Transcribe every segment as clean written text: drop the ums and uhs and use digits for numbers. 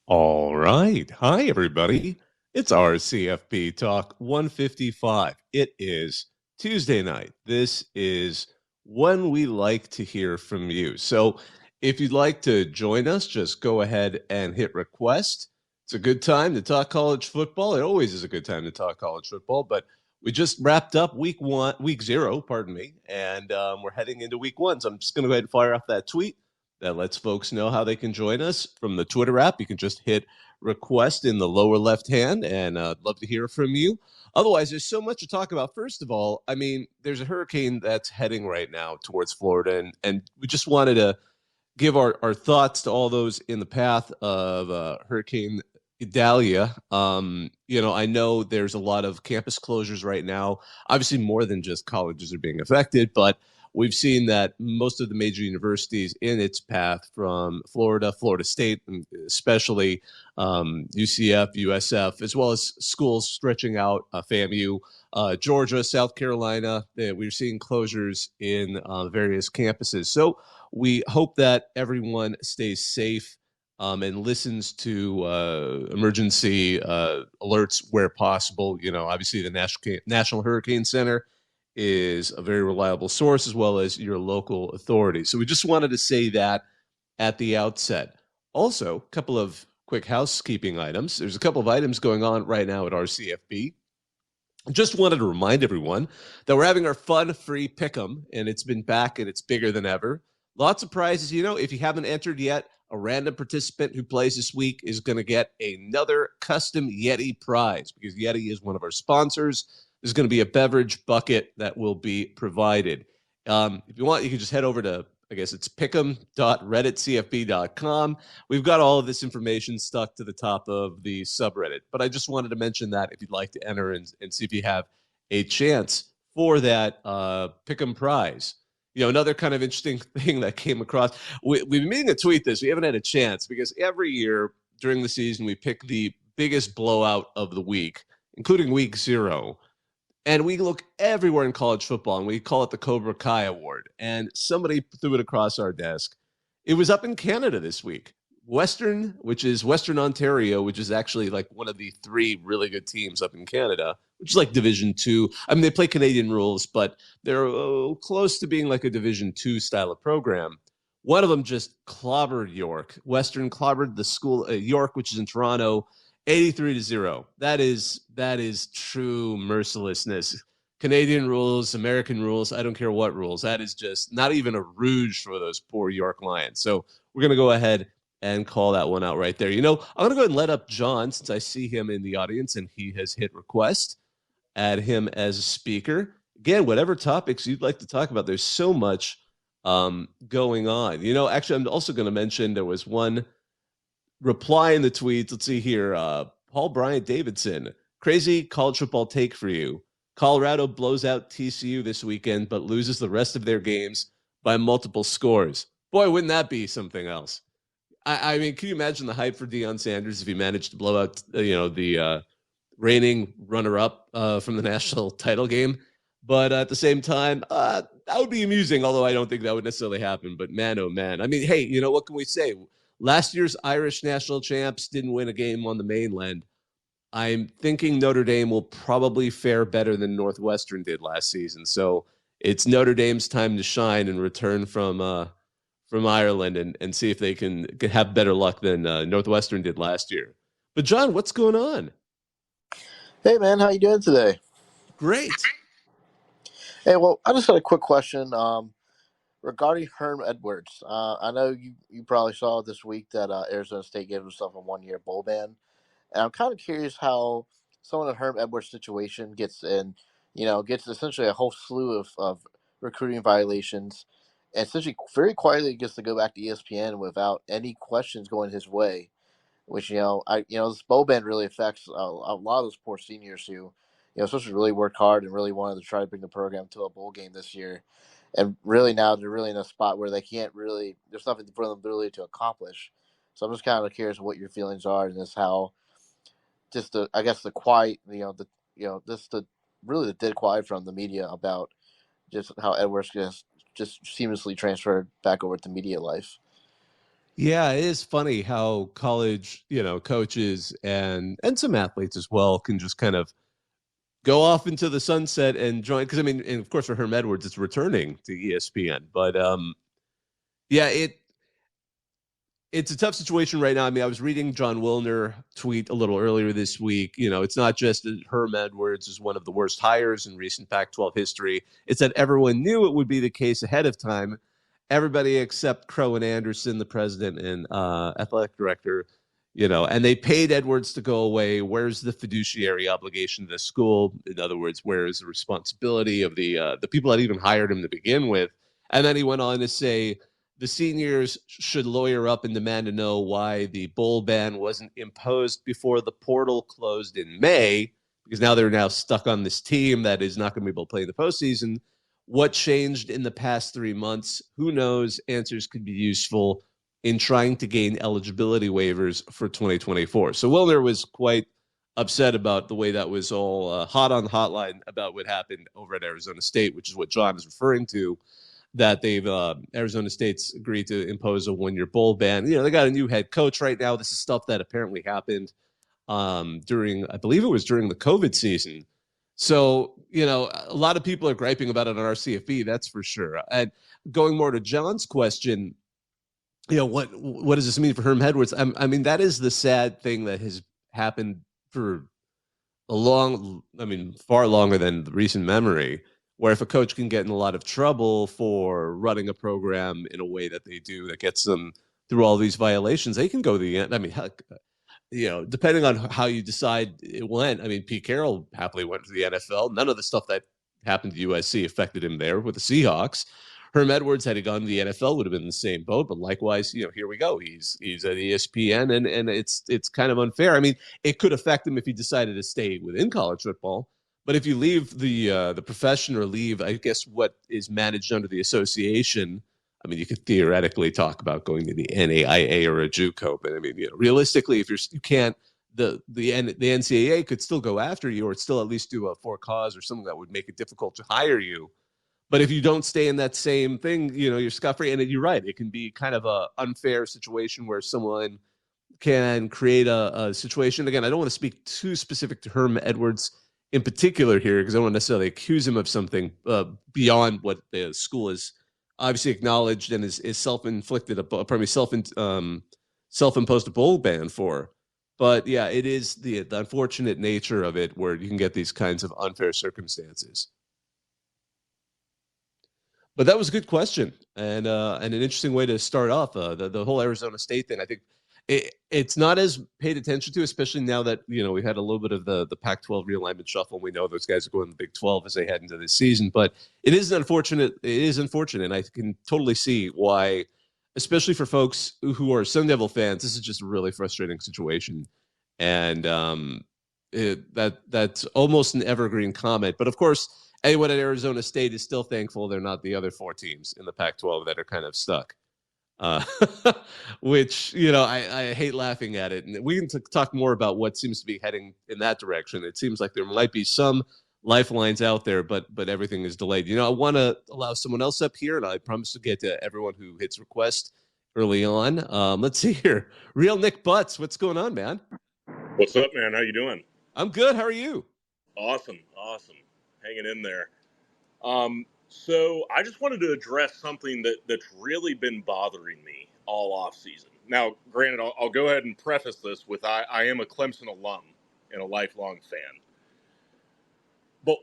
All right. Hi, everybody. It's our CFB Talk 155. It is Tuesday night. This is when we like to hear from you. So if you'd like to join us, just go ahead and hit request. It's a good time to talk college football. It always is a good time to talk college football, but we just wrapped up week zero, pardon me, and we're heading into week one. So I'm just going to go ahead and fire off that tweet that lets folks know how they can join us from the Twitter app. You can just hit request in the lower left hand, and I'd love to hear from you. Otherwise, there's so much to talk about. First of all, I mean, there's a hurricane that's heading right now towards Florida, and we just wanted to give our thoughts to all those in the path of Hurricane Idalia. I know there's a lot of campus closures right now. Obviously, more than just colleges are being affected, but we've seen that most of the major universities in its path, from Florida State, and especially UCF, USF, as well as schools stretching out, FAMU, Georgia, South Carolina, we're seeing closures in various campuses. So we hope that everyone stays safe and listens to emergency alerts where possible. Obviously, the National Hurricane Center is a very reliable source, as well as your local authorities. So we just wanted to say that at the outset. Also, a couple of quick housekeeping items. There's a couple of items going on right now at our CFB. Just wanted to remind everyone that we're having our fun free pick'em, and it's been back and it's bigger than ever. Lots of prizes. If you haven't entered yet, a random participant who plays this week is going to get another custom Yeti prize, because Yeti is one of our sponsors. There's going to be a beverage bucket that will be provided. If you want, you can just head over to, I guess it's pick'em.redditcfb.com. We've got all of this information stuck to the top of the subreddit, but I just wanted to mention that if you'd like to enter and see if you have a chance for that pick'em prize. Another kind of interesting thing that came across, we've been meaning to tweet this. We haven't had a chance, because every year during the season, we pick the biggest blowout of the week, including week zero. And we look everywhere in college football, and we call it the Cobra Kai Award. And somebody threw it across our desk. It was up in Canada this week. Which is Western Ontario, which is actually like one of the three really good teams up in Canada, which is like Division Two. I mean, they play Canadian rules, but they're close to being like a Division Two style of program. One of them just clobbered York. Western clobbered the school, York, which is in Toronto, 83-0. That is true mercilessness. Canadian rules, American rules, I don't care what rules. That is just not even a rouge for those poor York Lions. So we're going to go ahead and call that one out right there. I'm going to go ahead and let up John, since I see him in the audience and he has hit request. Add him as a speaker. Again, whatever topics you'd like to talk about, there's so much going on. Actually, I'm also going to mention there was one reply in the tweets. Let's see here. Paul Bryant Davidson, crazy college football take for you. Colorado blows out TCU this weekend, but loses the rest of their games by multiple scores. Boy, wouldn't that be something else? I mean, can you imagine the hype for Deion Sanders if he managed to blow out, the reigning runner-up from the national title game? But at the same time, that would be amusing, although I don't think that would necessarily happen. But man, oh man. I mean, hey, what can we say? Last year's Irish national champs didn't win a game on the mainland. I'm thinking Notre Dame will probably fare better than Northwestern did last season. So it's Notre Dame's time to shine and return from Ireland, and see if they can have better luck than Northwestern did last year. But John, what's going on? Hey man, how you doing today? Great. Hey, well, I just had a quick question regarding Herm Edwards. I know you probably saw this week that Arizona State gave himself a 1-year bowl ban, and I'm kind of curious how someone in Herm Edwards' situation gets essentially a whole slew of recruiting violations, and essentially very quietly gets to go back to ESPN without any questions going his way. Which this bowl ban really affects a lot of those poor seniors who, especially really worked hard and really wanted to try to bring the program to a bowl game this year, and really now they're really in a spot where they can't really. There's nothing for them really to accomplish. So I'm just kind of curious what your feelings are, and this how just the quiet, just the really the dead quiet from the media about just how Edwards just seamlessly transferred back over to media life. Yeah, it is funny how college, coaches and some athletes as well can just kind of go off into the sunset and join. Because I mean, and of course for Herm Edwards, it's returning to ESPN, but yeah, it's a tough situation right now. I mean, I was reading John Wilner tweet a little earlier this week. It's not just that Herm Edwards is one of the worst hires in recent Pac-12 history. It's that everyone knew it would be the case ahead of time. Everybody except Crow and Anderson, the president and athletic director, and they paid Edwards to go away. Where's the fiduciary obligation to the school? In other words, where is the responsibility of the people that even hired him to begin with? And then he went on to say, the seniors should lawyer up and demand to know why the bowl ban wasn't imposed before the portal closed in May, because now they're now stuck on this team that is not going to be able to play in the postseason. What changed in the past 3 months? Who knows? Answers could be useful in trying to gain eligibility waivers for 2024. So Wilner was quite upset about the way that was all hot on the hotline about what happened over at Arizona State, which is what John is referring to, that they've Arizona State's agreed to impose a 1-year bowl ban. They got a new head coach right now. This is stuff that apparently happened during, I believe it was during the COVID season. So, a lot of people are griping about it on our CFB, that's for sure. And going more to John's question, what does this mean for Herm Edwards? I mean, that is the sad thing that has happened for far longer than recent memory, where if a coach can get in a lot of trouble for running a program in a way that they do that gets them through all these violations, they can go to the end. I mean, heck, depending on how you decide it went. I mean, Pete Carroll happily went to the NFL. None of the stuff that happened to USC affected him there with the Seahawks. Herm Edwards, had he gone to the NFL, would have been in the same boat. But likewise, here we go. He's at ESPN, and it's kind of unfair. I mean, it could affect him if he decided to stay within college football. But if you leave the profession or leave, I guess, what is managed under the association, I mean, you could theoretically talk about going to the NAIA or a JUCO, but I mean, realistically, if you can't, the NCAA could still go after you, or still at least do a for cause or something that would make it difficult to hire you. But if you don't stay in that same thing, you're scot free. And you're right, it can be kind of a unfair situation where someone can create a situation. Again, I don't want to speak too specific to Herm Edwards in particular here, because I don't want to necessarily accuse him of something beyond what the school is obviously acknowledged and is self-inflicted, self-imposed a bowl ban for. But yeah, it is the unfortunate nature of it where you can get these kinds of unfair circumstances. But that was a good question and an interesting way to start off the whole Arizona State thing. I think it's not as paid attention to, especially now that we had a little bit of the Pac-12 realignment shuffle. And we know those guys are going to the Big 12 as they head into this season. But it is unfortunate. It is unfortunate, and I can totally see why, especially for folks who are Sun Devil fans. This is just a really frustrating situation, and that's almost an evergreen comment. But of course, anyone at Arizona State is still thankful they're not the other 4 teams in the Pac-12 that are kind of stuck. Uh, which I hate laughing at it, and we can talk more about what seems to be heading in that direction. It seems like there might be some lifelines out there, but everything is delayed. I want to allow someone else up here, and I promise to get to everyone who hits request early on. Let's see here, real Nick Butts. What's going on, man? What's up, man? How you doing? I'm good. How are you? Awesome. Hanging in there. So I just wanted to address something that's really been bothering me all off season. Now, granted, I'll go ahead and preface this with I am a Clemson alum and a lifelong fan. But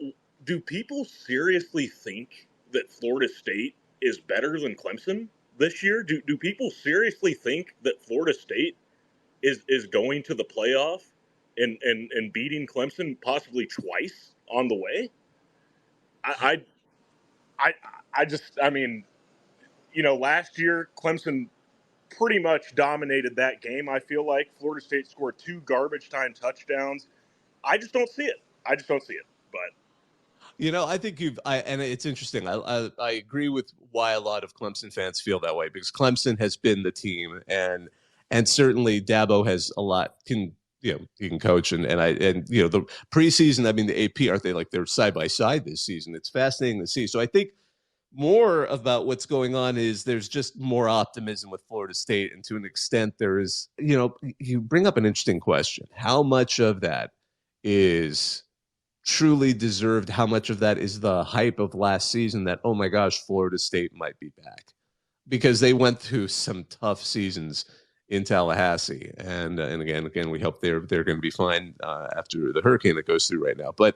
do people seriously think that Florida State is better than Clemson this year? Do people seriously think that Florida State is going to the playoff and beating Clemson possibly twice on the way? I mean, last year Clemson pretty much dominated that game. I feel like Florida State scored 2 garbage time touchdowns. I just don't see it. But I think and it's interesting. I agree with why a lot of Clemson fans feel that way, because Clemson has been the team, and certainly Dabo has a lot he can coach, and the preseason. I mean, the AP, aren't they like they're side by side this season? It's fascinating to see. So I think more about what's going on is there's just more optimism with Florida State. And to an extent, there is, you bring up an interesting question. How much of that is truly deserved? How much of that is the hype of last season that, oh my gosh, Florida State might be back? Because they went through some tough seasons in Tallahassee, and again, we hope they're going to be fine after the hurricane that goes through right now. But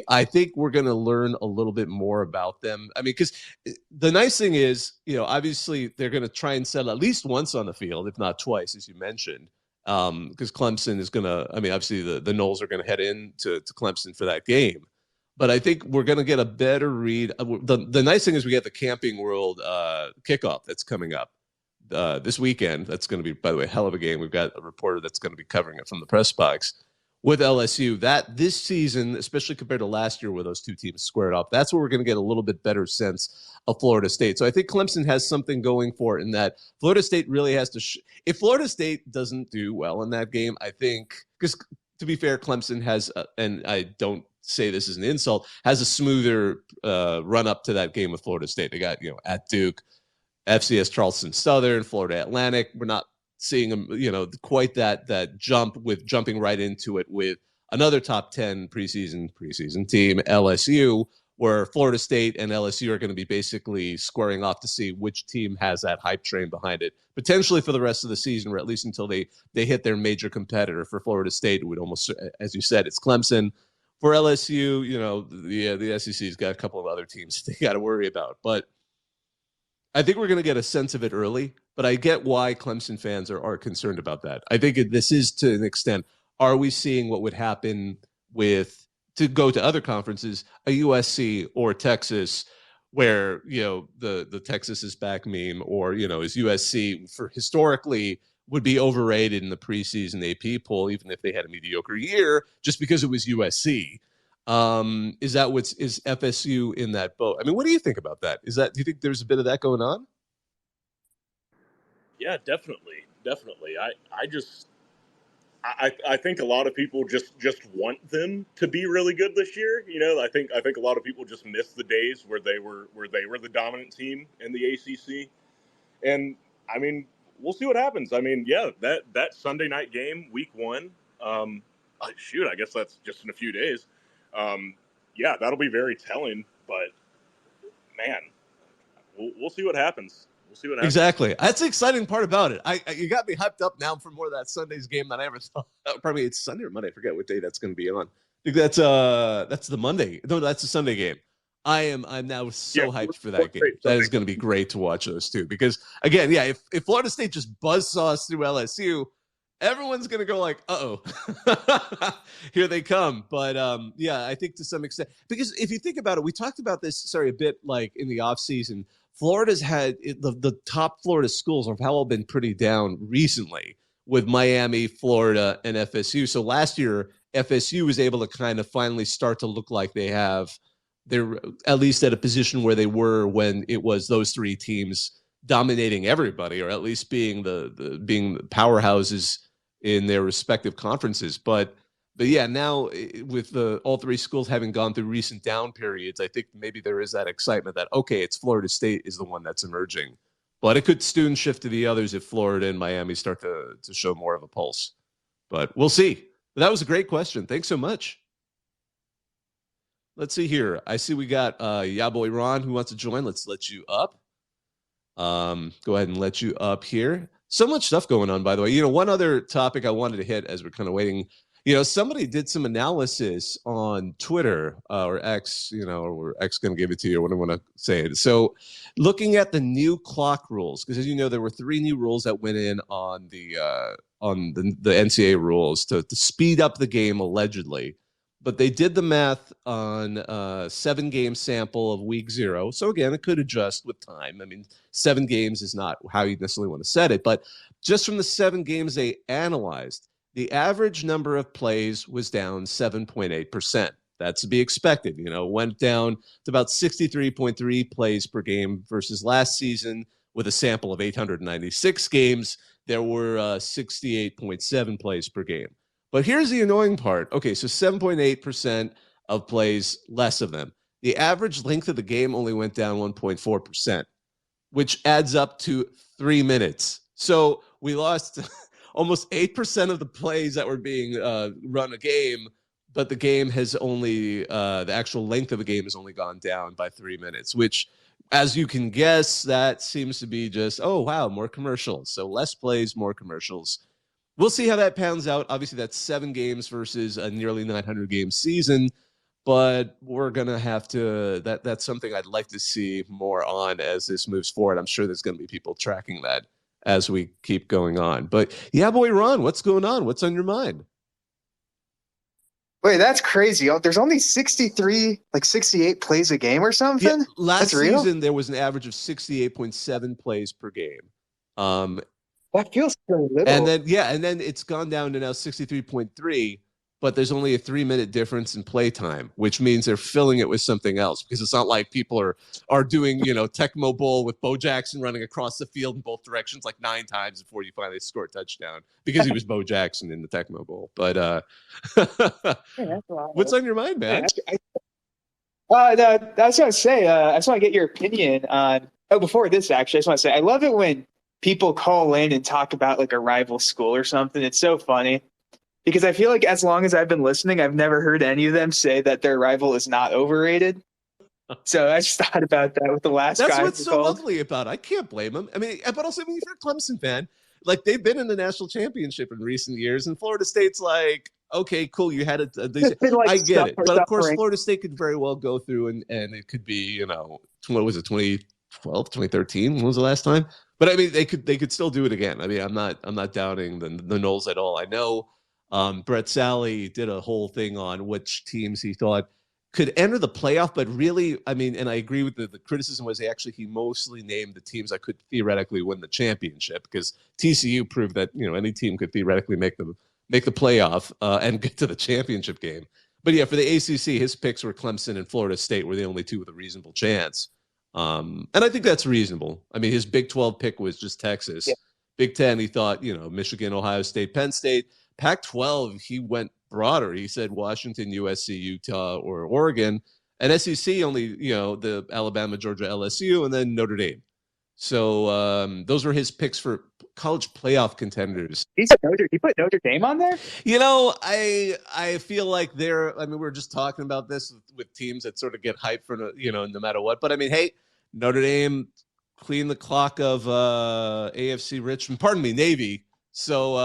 I think we're going to learn a little bit more about them. I mean, because the nice thing is, obviously they're going to try and settle at least once on the field, if not twice, as you mentioned. Because Clemson is going to, I mean, obviously the Noles are going to head in to Clemson for that game. But I think we're going to get a better read. The nice thing is we get the Camping World kickoff that's coming up this weekend. That's going to be, by the way, a hell of a game. We've got a reporter that's going to be covering it from the press box with LSU. That this season, especially compared to last year where those two teams squared off, that's where we're going to get a little bit better sense of Florida State. So I think Clemson has something going for it in that Florida State really has to if Florida State doesn't do well in that game, I think, because to be fair, Clemson has, and I don't say this as an insult, has a smoother run up to that game with Florida State. They got, at Duke, FCS Charleston Southern, Florida Atlantic. We're not seeing them, quite that jump with jumping right into it with another top 10 preseason team, LSU, where Florida State and LSU are going to be basically squaring off to see which team has that hype train behind it, potentially for the rest of the season, or at least until they hit their major competitor. For Florida State, it would almost, as you said, it's Clemson. For LSU, the SEC's got a couple of other teams they got to worry about. But I think we're going to get a sense of it early, but I get why Clemson fans are concerned about that. I think this is, to an extent, are we seeing what would happen to go to other conferences, a USC or Texas, where, the Texas is back meme, or, is USC for historically would be overrated in the preseason AP poll, even if they had a mediocre year, just because it was USC. Is FSU in that boat? I mean, what do you think about that? Do you think there's a bit of that going on? Yeah, definitely. I think a lot of people just want them to be really good this year. I think a lot of people just miss the days where they were the dominant team in the ACC. And I mean, we'll see what happens. I mean, yeah, that Sunday night game, week 1. I guess that's just in a few days. Yeah, that'll be very telling. But man, we'll see what happens. Exactly. That's the exciting part about it. You got me hyped up now for more of that Sunday's game than I ever thought. Probably it's Sunday or Monday. I forget what day that's going to be on. I think that's the Monday. No, that's the Sunday game. I'm now so hyped for that game. That is going to be great to watch those two, because again, yeah, if Florida State just buzzsaws through LSU, everyone's going to go like, uh-oh, here they come. But yeah, I think to some extent, because if you think about it, we talked about this, a bit like in the offseason. Florida's had the top Florida schools have all been pretty down recently, with Miami, Florida, and FSU. So last year, FSU was able to kind of finally start to look like they're at least at a position where they were when it was those three teams dominating everybody, or at least being being powerhouses in their respective conferences. But yeah, now with all three schools having gone through recent down periods, I think maybe there is that excitement that, okay, it's Florida State is the one that's emerging. But it could soon shift to the others if Florida and Miami start to show more of a pulse. But we'll see. But that was a great question. Thanks so much. Let's see here. I see we got Boy Ron who wants to join. Let's let you up. Go ahead and let you up here. So much stuff going on, by the way. One other topic I wanted to hit as we're kind of waiting. Somebody did some analysis on Twitter or X, or X going to give it to you. What I want to say it. So looking at the new clock rules, because as you know, there were 3 new rules that went in on the NCAA rules to speed up the game, allegedly. But they did the math on a 7-game sample of week 0. So again, it could adjust with time. I mean, 7 games is not how you necessarily want to set it. But just from the 7 games they analyzed, the average number of plays was down 7.8%. That's to be expected. Went down to about 63.3 plays per game versus last season with a sample of 896 games. There were 68.7 plays per game. But here's the annoying part. Okay, so 7.8% of plays, less of them. the average length of the game only went down 1.4%, which adds up to 3 minutes. So we lost almost 8% of the plays that were being run a game, but the game has only, the actual length of the game has only gone down by 3 minutes, which, as you can guess, that seems to be just, oh, wow, more commercials. So less plays, more commercials. We'll see how that pans out. Obviously, that's 7 games versus a nearly 900-game season, but we're going to have to, that's something I'd like to see more on as this moves forward. I'm sure there's going to be people tracking that as we keep going on. But yeah, boy, Ron, what's going on? What's on your mind? Wait, that's crazy. There's only 63, like 68 plays a game or something? Yeah, last that's real? season, there was an average of 68.7 plays per game. That feels so little. And then it's gone down to now 63.3, but there's only a 3-minute difference in play time, which means they're filling it with something else, because it's not like people are doing, Tecmo Bowl with Bo Jackson running across the field in both directions like 9 times before you finally score a touchdown, because he was Bo Jackson in the Tecmo Bowl. But what's on your mind, man? I was going to say, I just want to get your opinion on, before this, actually, I just want to say, I love it when people call in and talk about like a rival school or something. It's so funny. Because I feel like as long as I've been listening, I've never heard any of them say that their rival is not overrated. So I just thought about that with the last guy. That's what's so lovely about it. I can't blame him. I mean, but also, if you're a Clemson fan, like, they've been in the national championship in recent years, and Florida State's like, okay, cool, you had I get it. But of course, Florida State could very well go through and it could be, what was it, 2012, 2013? When was the last time? But I mean, they could still do it again. I mean, I'm not doubting the Noles at all. I know Brett Sally did a whole thing on which teams he thought could enter the playoff, but really, I mean, and I agree with the criticism was he mostly named the teams that could theoretically win the championship, because TCU proved that any team could theoretically make the playoff and get to the championship game. But yeah, for the ACC, his picks were Clemson and Florida State were the only two with a reasonable chance. And I think that's reasonable. I mean, his Big 12 pick was just Texas. Yeah. Big 10, he thought, Michigan, Ohio State, Penn State. Pac-12, he went broader. He said Washington, USC, Utah, or Oregon. And SEC only, the Alabama, Georgia, LSU, and then Notre Dame. So those were his picks for college playoff contenders. He put Notre Dame on there? I feel like we were just talking about this with teams that sort of get hyped for, no matter what. But I mean, hey, Notre Dame cleaned the clock of AFC Richmond, Navy. So,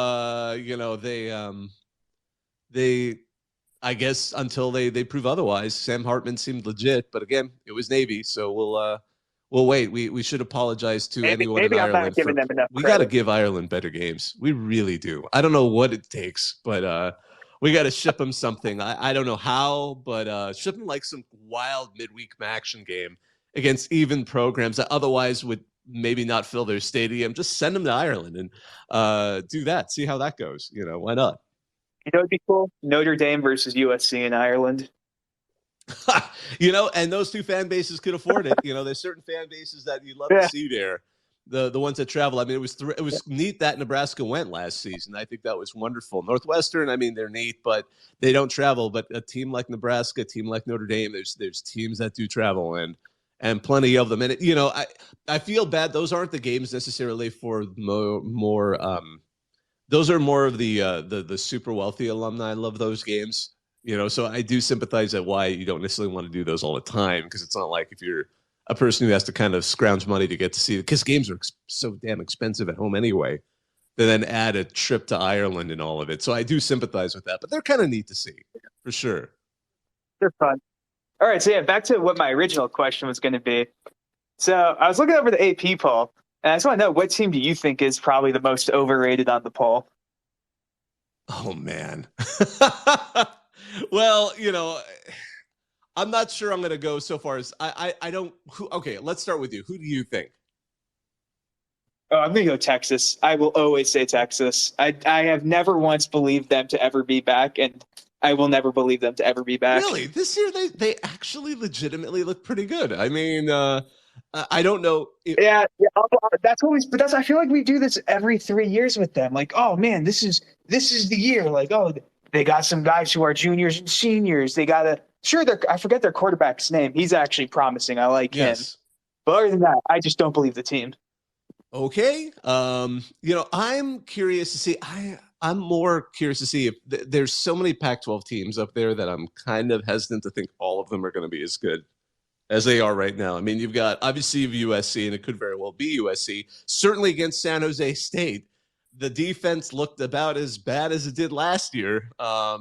they, I guess until they prove otherwise, Sam Hartman seemed legit. But again, it was Navy. So we'll wait. We should apologize to anyone in Ireland. I'm not giving them enough credit. We got to give Ireland better games. We really do. I don't know what it takes, but we got to ship them something. I don't know how, but ship them like some wild midweek action game against even programs that otherwise would maybe not fill their stadium. Just send them to Ireland and do that. See how that goes. Why not? It'd be cool. Notre Dame versus USC in Ireland. And those two fan bases could afford it. There's certain fan bases that you'd love to see there. The ones that travel. I mean, it was neat that Nebraska went last season. I think that was wonderful. Northwestern, I mean, they're neat, but they don't travel. But a team like Nebraska, a team like Notre Dame, there's teams that do travel and plenty of them. And I feel bad. Those aren't the games necessarily for more. Those are more of the super wealthy alumni. I love those games. So I do sympathize at why you don't necessarily want to do those all the time, because it's not like if you're a person who has to kind of scrounge money to get to see it, because games are so damn expensive at home anyway, then add a trip to Ireland and all of it. So I do sympathize with that, but they're kind of neat to see for sure. They're fun. All right, so yeah, back to what my original question was going to be. So I was looking over the AP poll, and I just want to know, what team do you think is probably the most overrated on the poll? Oh, man. Well, I'm not sure I'm going to go so far as I don't. Okay, let's start with you. Who do you think? Oh, I'm going to go Texas. I will always say Texas. I have never once believed them to ever be back, and I will never believe them to ever be back. Really? This year they actually legitimately look pretty good. I mean, I don't know. Yeah, I feel like we do this every 3 years with them. Like, oh man, this is the year. Like, oh, they got some guys who are juniors and seniors. They got a Sure, I forget their quarterback's name. He's actually promising. I like him. Yes. But other than that, I just don't believe the team. Okay. I'm curious to see. I'm more curious to see if there's so many Pac-12 teams up there that I'm kind of hesitant to think all of them are going to be as good as they are right now. I mean, you've got obviously USC, and it could very well be USC. Certainly against San Jose State, the defense looked about as bad as it did last year,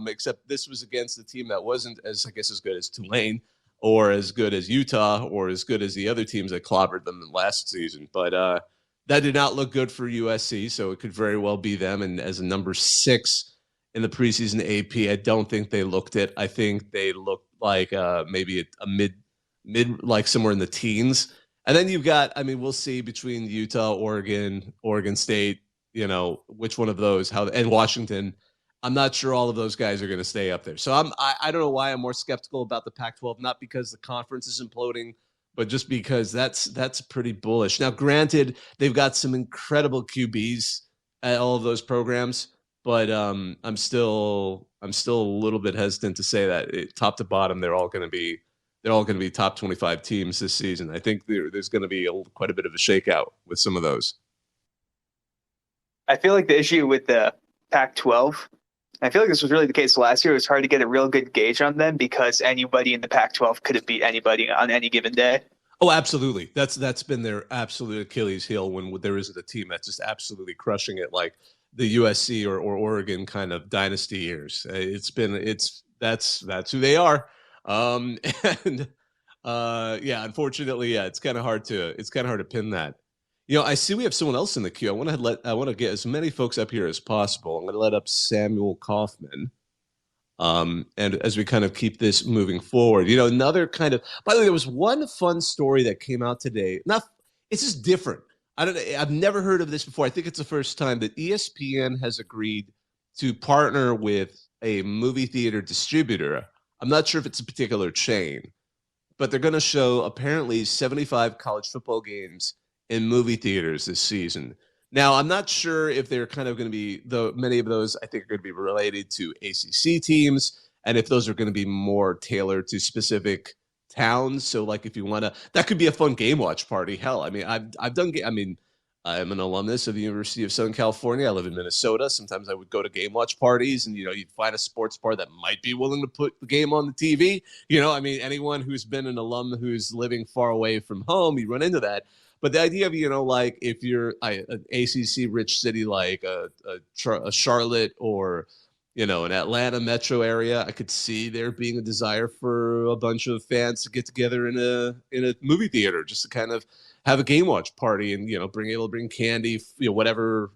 except this was against a team that wasn't as good as Tulane or as good as Utah or as good as the other teams that clobbered them last season. But that did not look good for USC, so it could very well be them. And as a number 6 in the preseason AP, I don't think they looked it. I think they looked like maybe a mid, like somewhere in the teens. And then you've got, I mean, we'll see between Utah, Oregon State, which one of those, and Washington. I'm not sure all of those guys are going to stay up there. So I don't know why I'm more skeptical about the Pac-12, not because the conference is imploding, but just because that's pretty bullish. Now, granted, they've got some incredible QBs at all of those programs, but I'm still a little bit hesitant to say that top to bottom they're all going to be top 25 teams this season. I think there's going to be quite a bit of a shakeout with some of those. I feel like the issue with the Pac-12, I feel like this was really the case last year. It was hard to get a real good gauge on them because anybody in the Pac-12 could have beat anybody on any given day. Oh, absolutely. That's been their absolute Achilles heel when there isn't a team that's just absolutely crushing it like the USC or Oregon kind of dynasty years. That's who they are. Unfortunately, it's kind of hard to pin that. I see we have someone else in the queue. I want to get as many folks up here as possible. I'm going to let up Samuel Kaufman. And as we kind of keep this moving forward, another kind of, by the way, there was one fun story that came out today. It's just different. I've never heard of this before. I think it's the first time that ESPN has agreed to partner with a movie theater distributor. I'm not sure if it's a particular chain, but they're going to show apparently 75 college football games in movie theaters this season. Now, I'm not sure if they're kind of going to be, many of those I think are going to be related to ACC teams, and if those are going to be more tailored to specific towns. So, like, if you want to, that could be a fun game watch party. Hell, I mean, I'm an alumnus of the University of Southern California. I live in Minnesota. Sometimes I would go to game watch parties, and you'd find a sports bar that might be willing to put the game on the TV. Anyone who's been an alum who's living far away from home, you run into that. But the idea of, like if you're an ACC rich city like a Charlotte or, an Atlanta metro area, I could see there being a desire for a bunch of fans to get together in a movie theater just to kind of have a game watch party and, bring candy, whatever,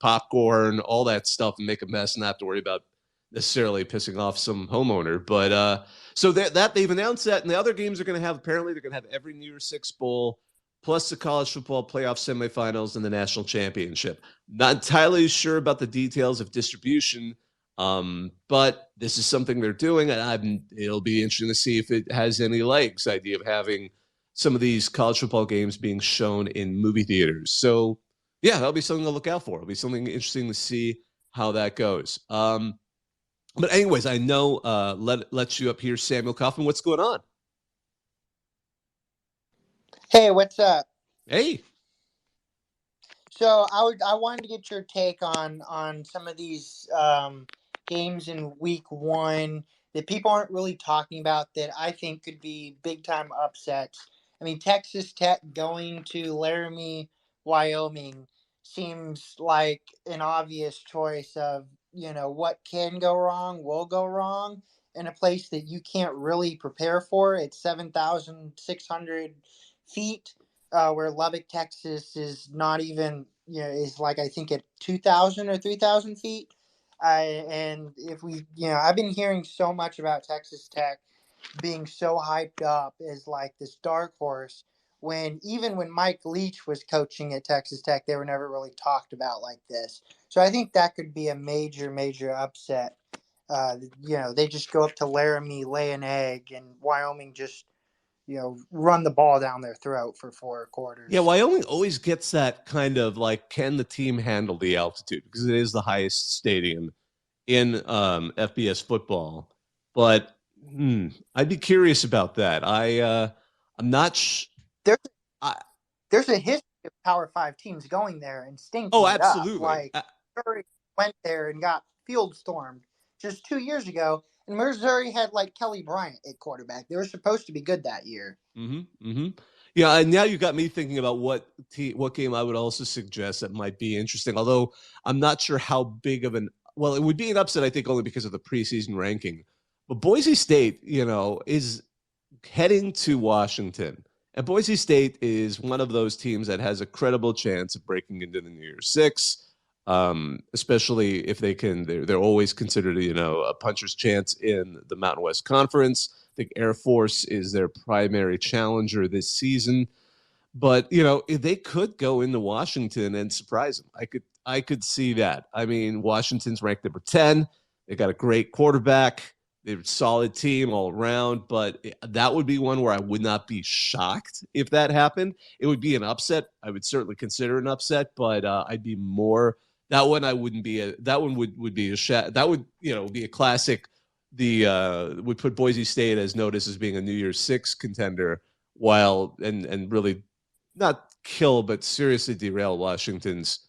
popcorn, all that stuff, and make a mess and not have to worry about necessarily pissing off some homeowner. But so that they've announced that, and the other games are going to have, apparently they're going to have every New Year's Six Bowl, plus the college football playoff semifinals and the national championship. Not entirely sure about the details of distribution, but this is something they're doing, and it'll be interesting to see if it has any legs, the idea of having some of these college football games being shown in movie theaters. So, yeah, that'll be something to look out for. It'll be something interesting to see how that goes. But anyways, I know let you up here, Samuel Kaufman. What's going on? Hey, what's up? Hey. So I wanted to get your take on some of these games in week 1 that people aren't really talking about that I think could be big time upsets. I mean, Texas Tech going to Laramie, Wyoming seems like an obvious choice of, what can go wrong will go wrong in a place that you can't really prepare for. It's 7,600 feet, where Lubbock, Texas is not even, is like, I think at 2,000 or 3,000 feet. And if we, I've been hearing so much about Texas Tech being so hyped up as like this dark horse, when even when Mike Leach was coaching at Texas Tech, they were never really talked about like this. So I think that could be a major, major upset. They just go up to Laramie, lay an egg, and Wyoming just, run the ball down their throat for 4 quarters. Yeah, Wyoming always gets that kind of like, can the team handle the altitude? Because it is the highest stadium in FBS football. But, I'd be curious about that. I'm not. There's I, there's a history of Power Five teams going there and oh, stinking it up. absolutely. Like Missouri went there and got field stormed just 2 years ago, and Missouri had like Kelly Bryant at quarterback. They were supposed to be good that year. Yeah, and now you got me thinking about what game I would also suggest that might be interesting. Although I'm not sure how big of an well, it would be an upset. I think only because of the preseason ranking. But Boise State, is heading to Washington, and Boise State is one of those teams that has a credible chance of breaking into the New Year's Six. Especially if they can, they're always considered, a puncher's chance in the Mountain West Conference. I think Air Force is their primary challenger this season, but they could go into Washington and surprise them. I could see that. I mean, Washington's ranked number 10. They got a great quarterback. They're a solid team all around, but that would be one where I would not be shocked if that happened. It would be an upset. I would certainly consider an upset, but I'd be more that one. I wouldn't be a that one would be a that would be a classic. The would put Boise State as notice as being a New Year's Six contender, while and really not kill but seriously derail Washington's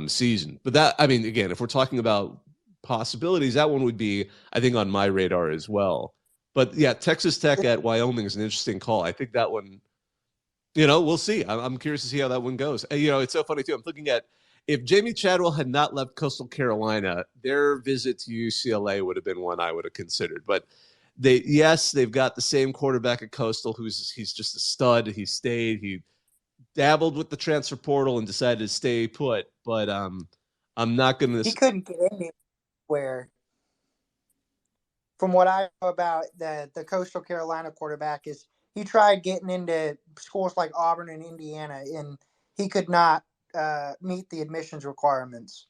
season. But that, I mean, again, if we're talking about possibilities, that one would be, I think, on my radar as well. But yeah, Texas Tech at Wyoming is an interesting call. I think that one, we'll see. I'm curious to see how that one goes. It's so funny too. I'm looking at if Jamie Chadwell had not left Coastal Carolina, their visit to UCLA would have been one I would have considered. But they've got the same quarterback at Coastal he's just a stud. He stayed. He dabbled with the transfer portal and decided to stay put. But I'm not going to. He couldn't get anywhere. From what I know about the Coastal Carolina quarterback is he tried getting into schools like Auburn and Indiana, and he could not meet the admissions requirements.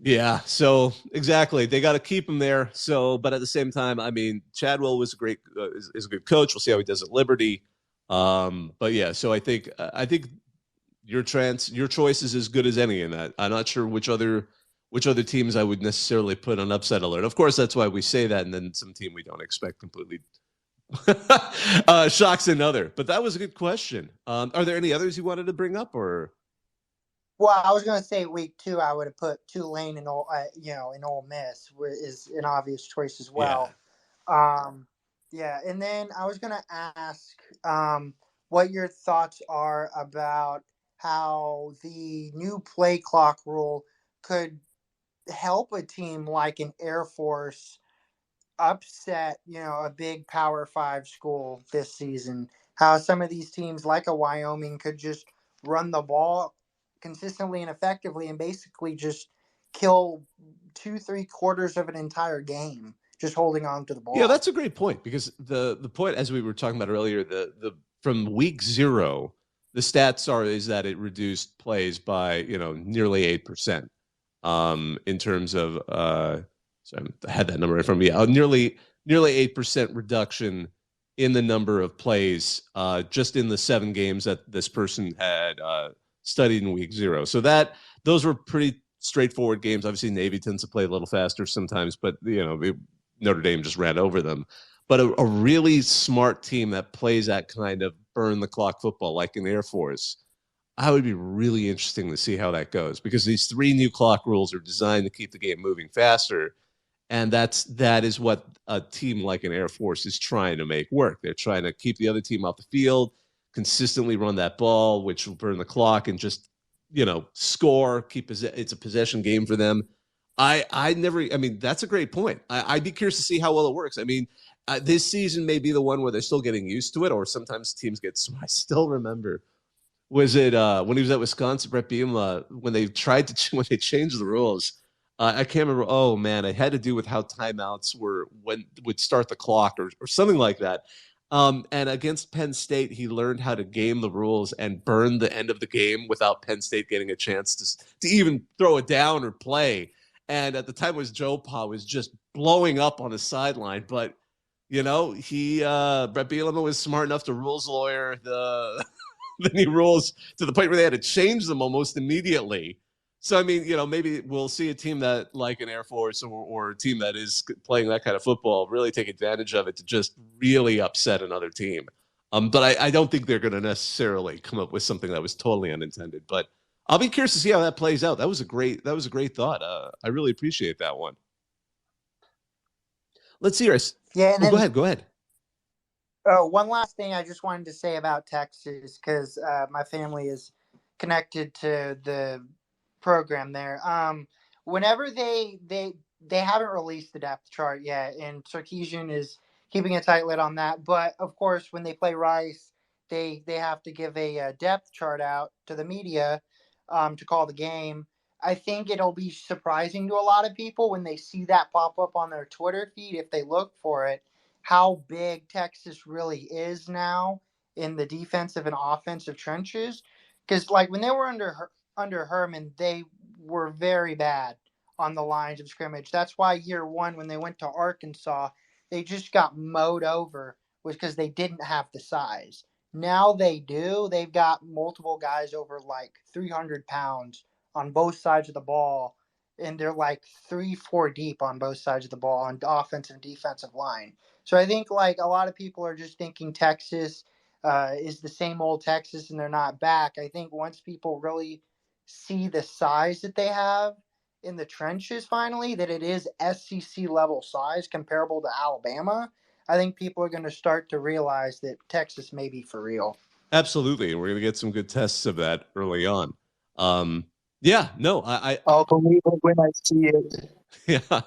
Yeah, so exactly, they got to keep him there. So, but at the same time, I mean, Chadwell was is a good coach. We'll see how he does at Liberty. But yeah, so I think your choice is as good as any in that. I'm not sure which other teams I would necessarily put on upset alert. Of course, that's why we say that, and then some team we don't expect completely shocks another. But that was a good question. Are there any others you wanted to bring up, or? Well, I was going to say week 2, I would have put Tulane and in Ole Miss is an obvious choice as well. Yeah. And then I was going to ask what your thoughts are about how the new play clock rule could help a team like an Air Force upset, a big Power 5 school this season. How some of these teams like a Wyoming could just run the ball consistently and effectively and basically just kill 2-3 quarters of an entire game just holding on to the ball. Yeah, that's a great point, because the point, as we were talking about earlier, the from week 0, the stats is that it reduced plays by nearly 8%. In terms of so I had that number in front of me. Nearly 8% reduction in the number of plays just in the 7 games that this person had studied in week 0. So those were pretty straightforward games. Obviously, Navy tends to play a little faster sometimes, but Notre Dame just ran over them. But a really smart team that plays that kind of burn the clock football, like in Air Force, I would be really interesting to see how that goes, because these 3 new clock rules are designed to keep the game moving faster. And that is what a team like an Air Force is trying to make work. They're trying to keep the other team off the field, consistently run that ball, which will burn the clock, and just, score, it's a possession game for them. I mean, that's a great point. I'd be curious to see how well it works. I mean, this season may be the one where they're still getting used to it, or sometimes teams get, I still remember, was it when he was at Wisconsin, Brett Bielema, when they changed the rules? I can't remember. Oh man, it had to do with how timeouts would start the clock or something like that. And against Penn State, he learned how to game the rules and burn the end of the game without Penn State getting a chance to even throw it down or play. And at the time, Joe Pa was just blowing up on the sideline. But Brett Bielema was smart enough to rules lawyer the new rules to the point where they had to change them almost immediately. So, I mean, maybe we'll see a team that, like an Air Force or a team that is playing that kind of football, really take advantage of it to just really upset another team. But I don't think they're going to necessarily come up with something that was totally unintended. But I'll be curious to see how that plays out. That was a great thought. I really appreciate that one. Let's see. Yeah, and then Go ahead. Oh, one last thing I just wanted to say about Texas, because my family is connected to the program there. Whenever they haven't released the depth chart yet, and Sarkisian is keeping a tight lid on that. But of course, when they play Rice, they have to give a depth chart out to the media to call the game. I think it'll be surprising to a lot of people when they see that pop up on their Twitter feed if they look for it, how big Texas really is now in the defensive and offensive trenches. Because like when they were under Herman, they were very bad on the lines of scrimmage. That's why year one, when they went to Arkansas, they just got mowed over, was because they didn't have the size. Now they do. They've got multiple guys over like 300 pounds on both sides of the ball, and they're like 3-4 deep on both sides of the ball on offensive and defensive line. So I think like a lot of people are just thinking Texas is the same old Texas and they're not back. I think once people really see the size that they have in the trenches finally, that it is SEC level size comparable to Alabama, I think people are going to start to realize that Texas may be for real. Absolutely. And we're going to get some good tests of that early on. I'll believe it when I see it. Yeah.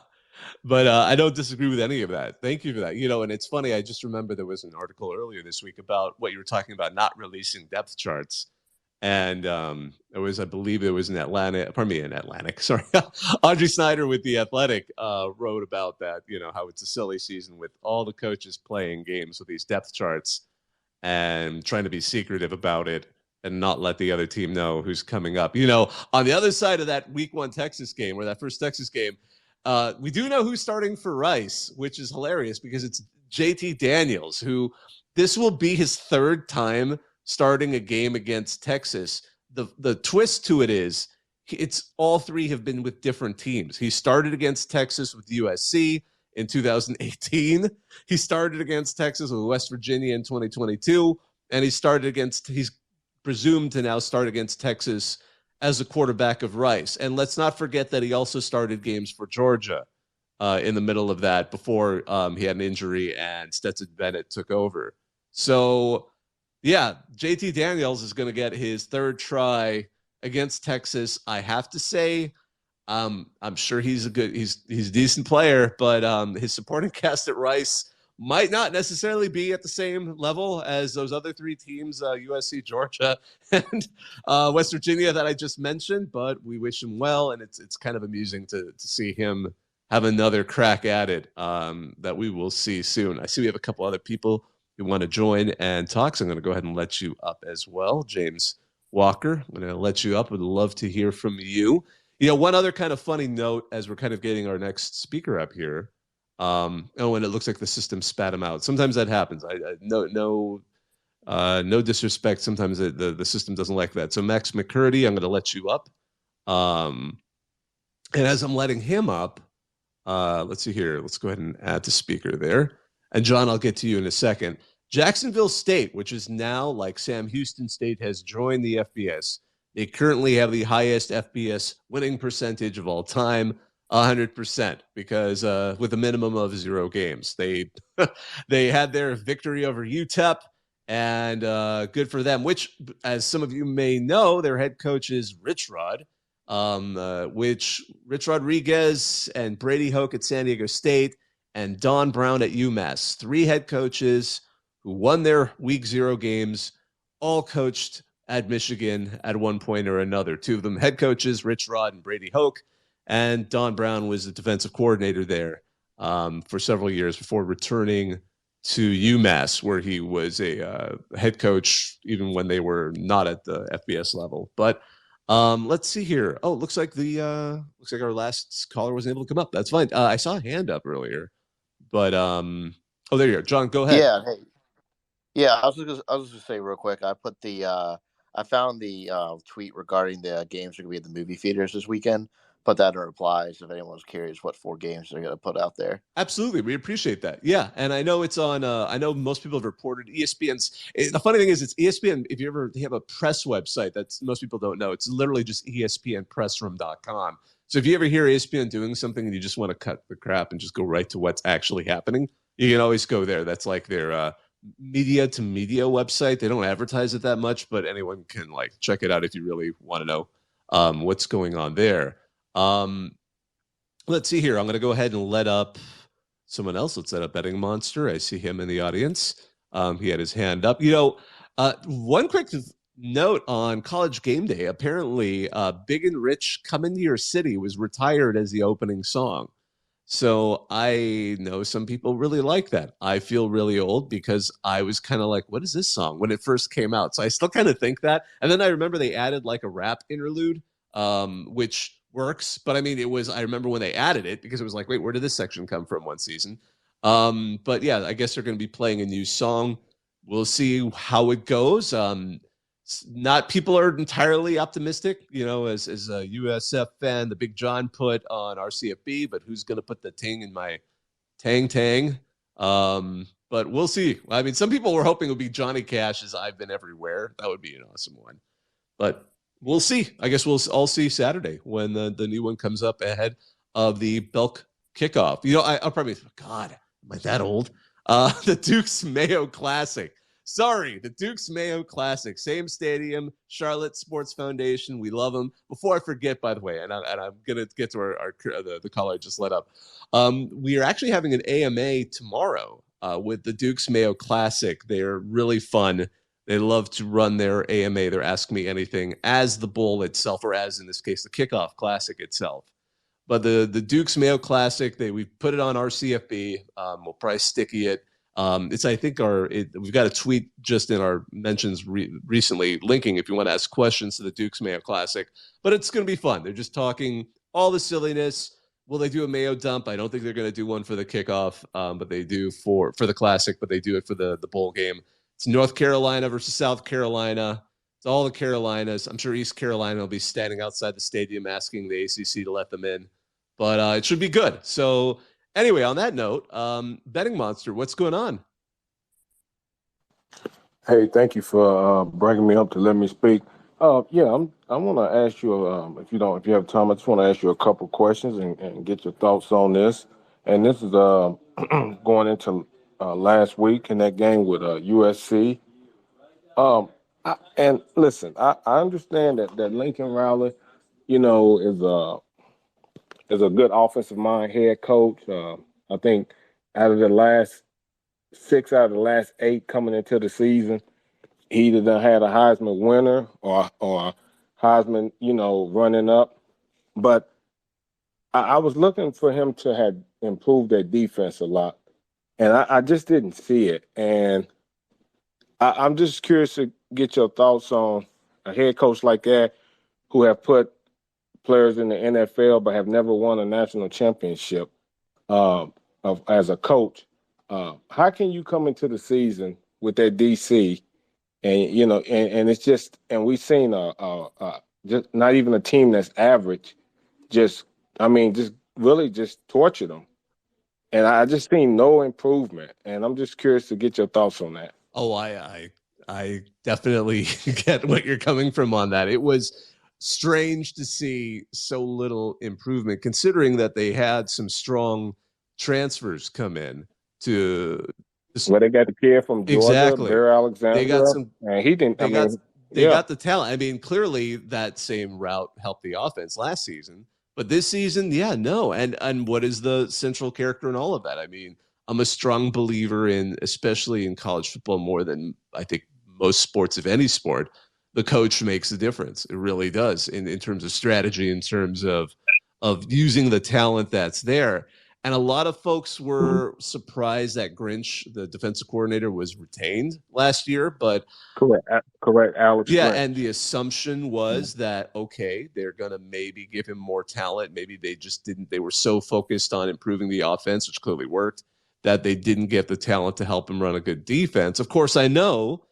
But I don't disagree with any of that. Thank you for that. And it's funny. I just remember there was an article earlier this week about what you were talking about, not releasing depth charts. And I believe it was in Atlantic. Sorry. Audrey Snyder with The Athletic wrote about that, how it's a silly season with all the coaches playing games with these depth charts and trying to be secretive about it and not let the other team know who's coming up. On the other side of that week 1 Texas game, or that first Texas game, we do know who's starting for Rice, which is hilarious because it's JT Daniels, who this will be his 3rd time starting a game against Texas. The twist to it is it's all 3 have been with different teams. He started against Texas with USC in 2018. He started against Texas with West Virginia in 2022, and he's presumed to now start against Texas as a quarterback of Rice. And let's not forget that he also started games for Georgia in the middle of that before he had an injury and Stetson Bennett took over. So, yeah, JT Daniels is going to get his 3rd try against Texas. I have to say, I'm sure he's a decent player, but his supporting cast at Rice might not necessarily be at the same level as those other 3 teams, USC, Georgia, and West Virginia that I just mentioned. But we wish him well, and it's kind of amusing to see him have another crack at it that we will see soon. I see we have a couple other people who want to join and talk, so I'm going to go ahead and let you up as well. James Walker, I'm going to let you up. Would love to hear from you. One other kind of funny note as we're kind of getting our next speaker up here. And it looks like the system spat him out. Sometimes that happens. No disrespect. Sometimes the system doesn't like that. So Max McCurdy, I'm going to let you up. And as I'm letting him up, let's see here. Let's go ahead and add the speaker there. And John, I'll get to you in a second. Jacksonville State, which is now, like Sam Houston State, has joined the FBS. They currently have the highest FBS winning percentage of all time, 100%, because with a minimum of 0 games. They had their victory over UTEP, and good for them, which, as some of you may know, their head coach is Rich Rod, which Rich Rodriguez and Brady Hoke at San Diego State and Don Brown at UMass, 3 head coaches who won their week 0 games, all coached at Michigan at one point or another. 2 of them head coaches, Rich Rod and Brady Hoke, and Don Brown was the defensive coordinator there for several years before returning to UMass, where he was a head coach even when they were not at the FBS level. But let's see here. Oh, looks like our last caller wasn't able to come up. That's fine. I saw a hand up earlier, but there you are. John, go ahead. Yeah. Hey. Yeah. I was just gonna say real quick. I put the I found the tweet regarding the games are going to be at the movie theaters this weekend. Put that in replies if anyone was curious what 4 games they're going to put out there. Absolutely, we appreciate that. Yeah, and I know it's on. I know most people have reported ESPN's. The funny thing is, it's ESPN. If you ever have a press website, that's most people don't know. It's literally just ESPNPressroom.com. So if you ever hear ESPN doing something and you just want to cut the crap and just go right to what's actually happening, you can always go there. That's like their media to media website. They don't advertise it that much, but anyone can like check it out if you really want to know what's going on there. Let's see here. I'm going to go ahead and let up someone else. Let's let up Betting Monster. I see him in the audience. He had his hand up. One quick note on College Game Day. Apparently, Big and Rich Come Into Your City was retired as the opening song. So I know some people really like that. I feel really old because I was kind of like, what is this song when it first came out? So I still kind of think that. And then I remember they added like a rap interlude, which works. But I mean, I remember when they added it because it was like, wait, where did this section come from one season? But yeah, I guess they're going to be playing a new song. We'll see how it goes. Not people are entirely optimistic, as a USF fan, the Big John put on our CFB, but who's going to put the ting in my tang? But we'll see. I mean, some people were hoping it would be Johnny Cash's I've Been Everywhere. That would be an awesome one. But we'll see. I guess we'll all see Saturday when the new one comes up ahead of the Belk kickoff. I'll probably, God, am I that old? The Duke's Mayo Classic. Sorry, the Duke's Mayo Classic. Same stadium, Charlotte Sports Foundation. We love them. Before I forget, by the way, and I'm going to get to the caller I just let up. We are actually having an AMA tomorrow with the Duke's Mayo Classic. They're really fun. They love to run their AMA, their Ask Me Anything, as the bowl itself, or as, in this case, the kickoff classic itself. But the Duke's Mayo Classic, we put it on our CFB. We'll probably sticky it. We've got a tweet just in our mentions recently linking if you want to ask questions to the Duke's Mayo Classic. But it's going to be fun. They're just talking all the silliness. Will they do a Mayo dump? I don't think they're going to do one for the kickoff, but they do for the Classic, but they do it for the bowl game. It's North Carolina versus South Carolina. It's all the Carolinas. I'm sure East Carolina will be standing outside the stadium asking the ACC to let them in. But it should be good. So anyway, on that note, Betting Monster, what's going on? Hey, thank you for bringing me up to let me speak. I want to ask you, if you have time, I just want to ask you a couple questions and get your thoughts on this. And this is going into last week in that game with USC. And listen, I understand that Lincoln Riley, is a good offensive mind head coach. I think out of the last 6 out of the last 8 coming into the season, he either done had a Heisman winner or Heisman, running up. But I was looking for him to have improved that defense a lot, and I just didn't see it. And I'm just curious to get your thoughts on a head coach like that who have put players in the NFL but have never won a national championship as a coach. How can you come into the season with that DC and it's just, and we've seen just not even a team that's average, just really just torture them. And I just seen no improvement. And I'm just curious to get your thoughts on that. Oh, I definitely get what you're coming from on that. It was strange to see so little improvement, considering that they had some strong transfers come in to. Well, they got the kid from Georgia, exactly. Bear Alexander. They got some. And he didn't. They got the talent. I mean, clearly that same route helped the offense last season, but this season, no. And what is the central character in all of that? I mean, I'm a strong believer in, especially in college football, more than I think most sports, if any sport, the coach makes a difference. It really does in terms of strategy, in terms of using the talent that's there. And a lot of folks were surprised that Grinch, the defensive coordinator, was retained last year. But correct, Alex. Yeah, Grinch. And the assumption was that, okay, they're going to maybe give him more talent. Maybe they just didn't. They were so focused on improving the offense, which clearly worked, that they didn't get the talent to help him run a good defense. Of course, I know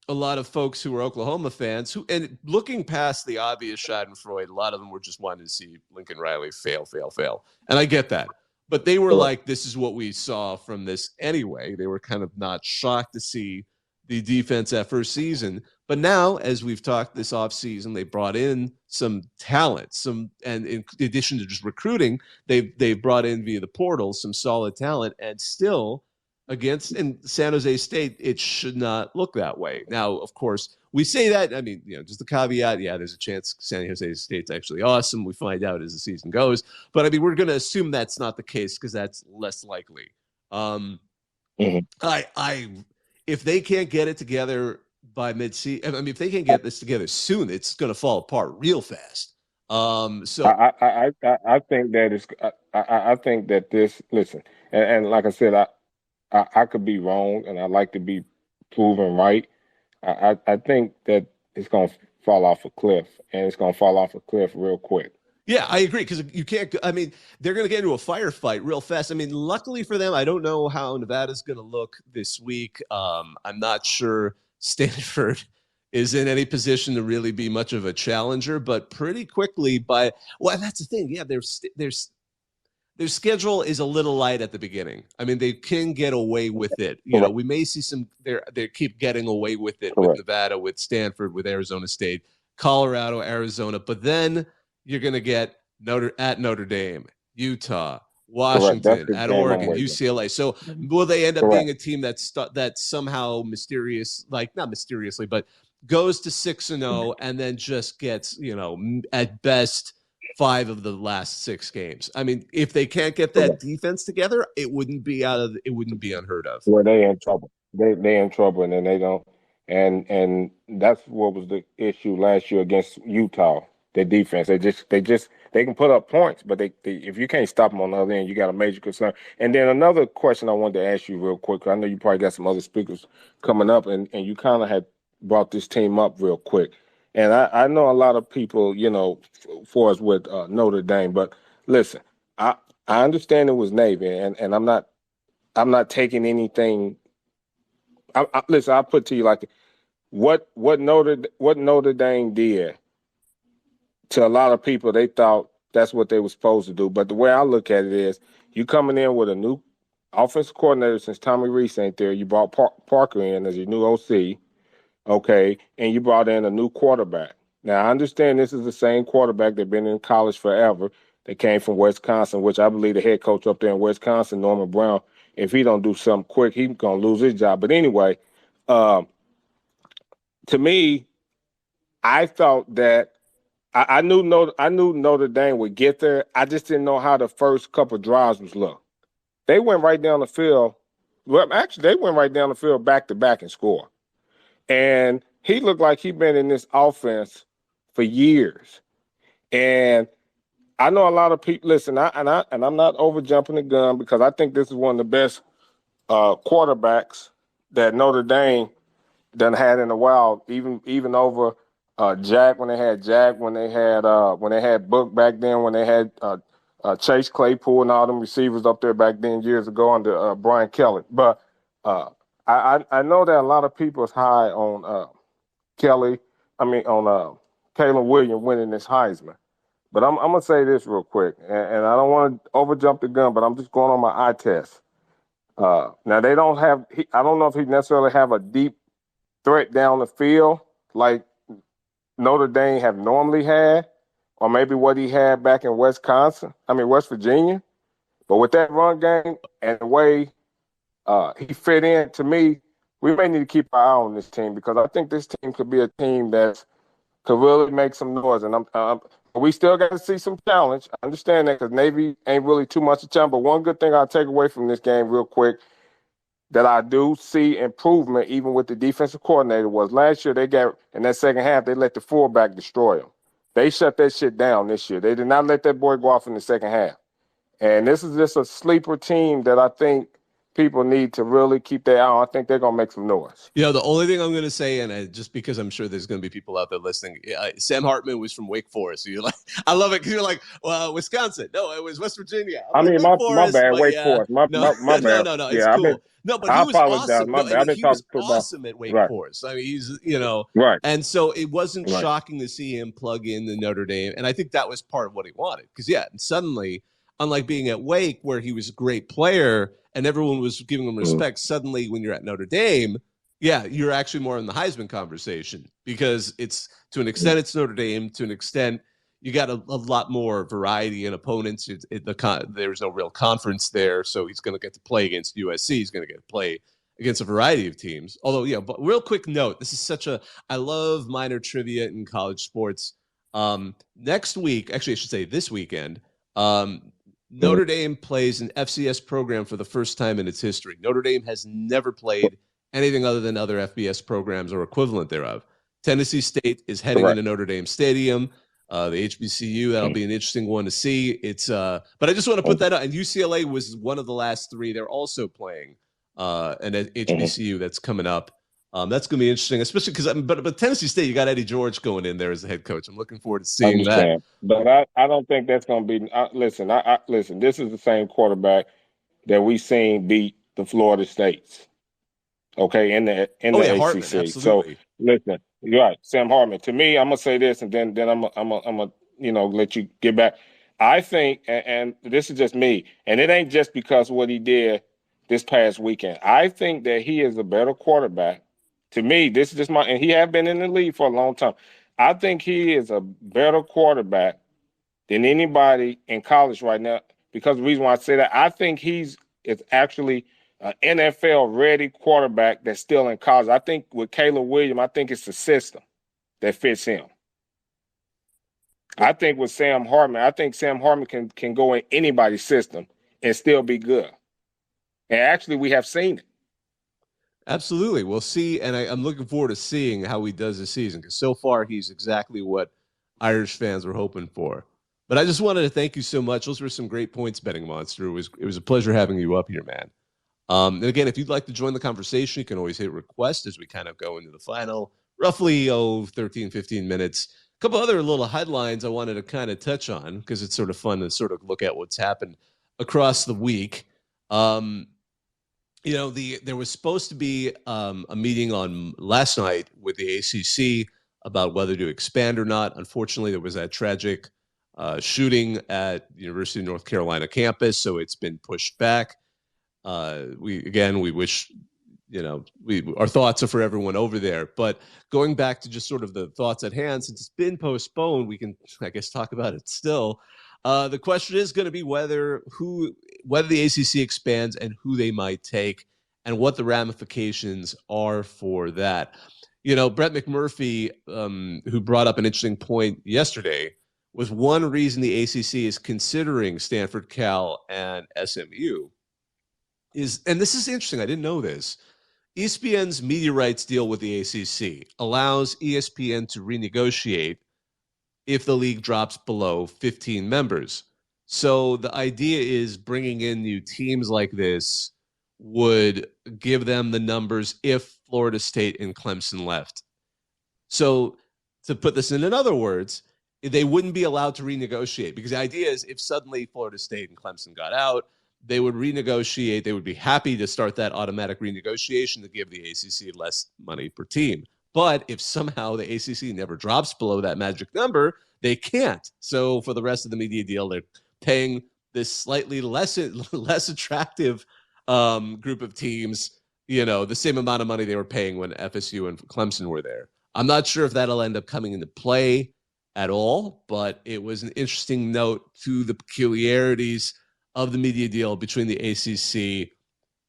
a lot of folks who were Oklahoma fans who, and looking past the obvious Schadenfreude, a lot of them were just wanting to see Lincoln Riley fail. And I get that. But they were like, this is what we saw from this anyway. They were kind of not shocked to see the defense that first season. But now, as we've talked this offseason, they brought in some talent, and in addition to just recruiting, they've brought in via the portal some solid talent, and still against in San Jose State, it should not look that way. Now, of course, we say that. I mean, just the caveat. Yeah, there's a chance San Jose State's actually awesome. We find out as the season goes, but I mean, we're going to assume that's not the case because that's less likely. If they can't get it together by mid-season, I mean, if they can't get this together soon, it's going to fall apart real fast. So I think that it's I think that this listen, and like I said, I could be wrong, and I like to be proven right. I think that it's going to fall off a cliff, and it's going to fall off a cliff real quick. Yeah, I agree, because you can't. I mean, they're going to get into a firefight real fast. I mean, luckily for them, I don't know how Nevada's going to look this week. I'm not sure Stanford is in any position to really be much of a challenger, but pretty quickly well, that's the thing. Yeah, their schedule is a little light at the beginning. I mean, they can get away with it. We may see some. They keep getting away with it with Nevada, with Stanford, with Arizona State, Colorado, Arizona, but then you're going to get Notre Dame, Utah, Washington, at Oregon, UCLA. So will they end up being a team that somehow not mysteriously, but goes to 6-0 and then just gets, at best 5 of the last 6 games? I mean, if they can't get that defense together, it wouldn't be unheard of. Well, they in trouble. They in trouble, and then they don't. And that's what was the issue last year against Utah. Their defense, they can put up points, but they if you can't stop them on the other end, you got a major concern. And then another question I wanted to ask you real quick. I know you probably got some other speakers coming up, and you kind of had brought this team up real quick. And I know a lot of people, for us with Notre Dame, but listen, I understand it was Navy, and I'm not taking anything. Listen, I'll put to you like what Notre Dame did. To a lot of people, they thought that's what they were supposed to do. But the way I look at it is, you coming in with a new offensive coordinator since Tommy Rees ain't there. You brought Parker in as your new OC, okay, and you brought in a new quarterback. Now, I understand this is the same quarterback that's been in college forever. They came from Wisconsin, which I believe the head coach up there in Wisconsin, Norman Brown, if he don't do something quick, he's going to lose his job. But anyway, to me, I thought that I knew Notre Dame would get there. I just didn't know how the first couple drives was look. They went right down the field. Well, actually, they went right down the field back to back and score. And he looked like he'd been in this offense for years. And I know a lot of people. Listen, I'm not over jumping the gun, because I think this is one of the best quarterbacks that Notre Dame done had in a while, even over. Jack, when they had Book back then, when they had Chase Claypool and all them receivers up there back then years ago under Brian Kelly. But I know that a lot of people is high on Caleb Williams winning this Heisman. But I'm gonna say this real quick, and I don't want to over jump the gun, but I'm just going on my eye test. Now they don't have. I don't know if he necessarily have a deep threat down the field like Notre Dame have normally had, or maybe what he had back in West Virginia. But with that run game and the way he fit in, to me, we may need to keep our eye on this team, because I think this team could be a team that could really make some noise. And we still got to see some challenge. I understand that, because Navy ain't really too much of a challenge. But one good thing I'll take away from this game real quick, that I do see improvement even with the defensive coordinator, was last year they got, in that second half, they let the fullback destroy them. They shut that shit down this year. They did not let that boy go off in the second half. And this is just a sleeper team that I think people need to really keep their eye on. I think they're going to make some noise. The only thing I'm going to say, and just because I'm sure there's going to be people out there listening, Sam Hartman was from Wake Forest. So you're like, I love it because you're like, well, Wisconsin. No, it was West Virginia. I mean, Wake my Forest, bad, but Wake Forest. My no, bad. no. It's Yeah, cool. No, but he I was apologize. awesome. My No, bad. I've been he was talking football. awesome at Wake Right. Forest. I mean, he's, Right. And so it wasn't Right. shocking to see him plug in the Notre Dame. And I think that was part of what he wanted. Because, and suddenly, unlike being at Wake, where he was a great player and everyone was giving him respect, suddenly when you're at Notre Dame, you're actually more in the Heisman conversation because it's, to an extent, it's Notre Dame. To an extent, you got a lot more variety in opponents. There's no real conference there, so he's going to get to play against USC. He's going to get to play against a variety of teams. Although, but real quick note, this is I love minor trivia in college sports. Next week, actually, I should say this weekend, Notre Dame plays an FCS program for the first time in its history. Notre Dame has never played anything other than other FBS programs or equivalent thereof. Tennessee State is heading into Notre Dame Stadium. The HBCU, that'll be an interesting one to see. It's but I just want to put that out. And UCLA was one of the last three. They're also playing an HBCU that's coming up. That's going to be interesting, especially because but Tennessee State, you got Eddie George going in there as the head coach. I'm looking forward to seeing that. But I don't think that's going to be. Listen, listen. This is the same quarterback that we seen beat the Florida States. Okay, in the ACC. Hartman, absolutely. So listen, you're right, Sam Hartman. To me, I'm gonna say this, and then I'm gonna let you get back. I think, and this is just me, and it ain't just because of what he did this past weekend. I think that he is a better quarterback. To me, this is just and he have been in the league for a long time. I think he is a better quarterback than anybody in college right now. Because the reason why I say that, I think it's actually an NFL-ready quarterback that's still in college. I think with Caleb Williams, I think it's the system that fits him. I think with Sam Hartman, can go in anybody's system and still be good. And actually, we have seen it. Absolutely. We'll see. And I'm looking forward to seeing how he does this season because so far he's exactly what Irish fans were hoping for. But I just wanted to thank you so much. Those were some great points, Betting Monster. It was a pleasure having you up here, man. And again, if you'd like to join the conversation, you can always hit request as we kind of go into the final, roughly 13, 15 minutes. A couple other little headlines I wanted to kind of touch on because it's sort of fun to sort of look at what's happened across the week. There was supposed to be a meeting on last night with the ACC about whether to expand or not. Unfortunately, there was that tragic shooting at the University of North Carolina campus, so it's been pushed back. We wish, our thoughts are for everyone over there. But going back to just sort of the thoughts at hand, since it's been postponed, we can, I guess, talk about it still. The question is going to be whether the ACC expands and who they might take and what the ramifications are for that. Brett McMurphy, who brought up an interesting point yesterday, was one reason the ACC is considering Stanford, Cal, and SMU. And this is interesting, I didn't know this. ESPN's media rights deal with the ACC allows ESPN to renegotiate if the league drops below 15 members. So the idea is bringing in new teams like this would give them the numbers if Florida State and Clemson left. So to put this in other words, they wouldn't be allowed to renegotiate because the idea is if suddenly Florida State and Clemson got out, they would renegotiate. They would be happy to start that automatic renegotiation to give the ACC less money per team. But if somehow the ACC never drops below that magic number, they can't. So for the rest of the media deal, they're paying this slightly less attractive group of teams, the same amount of money they were paying when FSU and Clemson were there. I'm not sure if that'll end up coming into play at all, but it was an interesting note to the peculiarities of the media deal between the ACC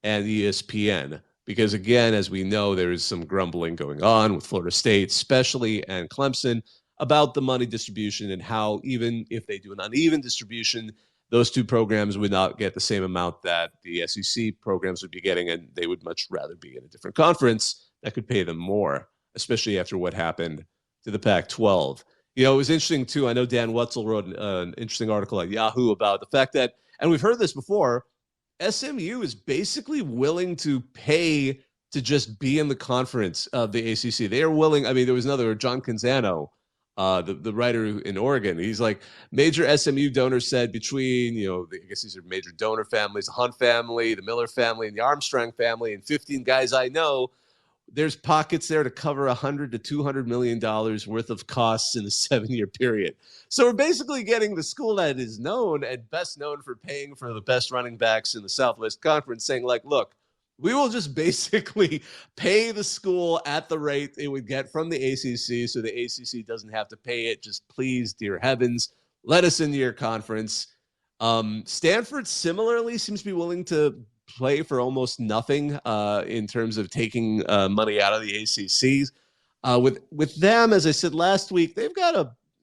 and ESPN. Because again, as we know, there is some grumbling going on with Florida State, especially, and Clemson about the money distribution and how even if they do an uneven distribution, those two programs would not get the same amount that the SEC programs would be getting, and they would much rather be in a different conference that could pay them more, especially after what happened to the Pac-12. It was interesting, too. I know Dan Wetzel wrote an interesting article at Yahoo about the fact that, and we've heard this before, SMU is basically willing to pay to just be in the conference of the ACC. They are willing. I mean, there was another, John Canzano, the writer in Oregon. He's like, major SMU donors said between, I guess these are major donor families, the Hunt family, the Miller family, and the Armstrong family, and 15 guys I know, there's pockets there to cover $100 to $200 million worth of costs in a 7-year period. So we're basically getting the school that is known and best known for paying for the best running backs in the Southwest Conference, saying like, look, we will just basically pay the school at the rate it would get from the ACC, so the ACC doesn't have to pay it. Just please, dear heavens, let us into your conference. Stanford similarly seems to be willing to play for almost nothing in terms of taking money out of the ACC. With them, as I said last week, they've got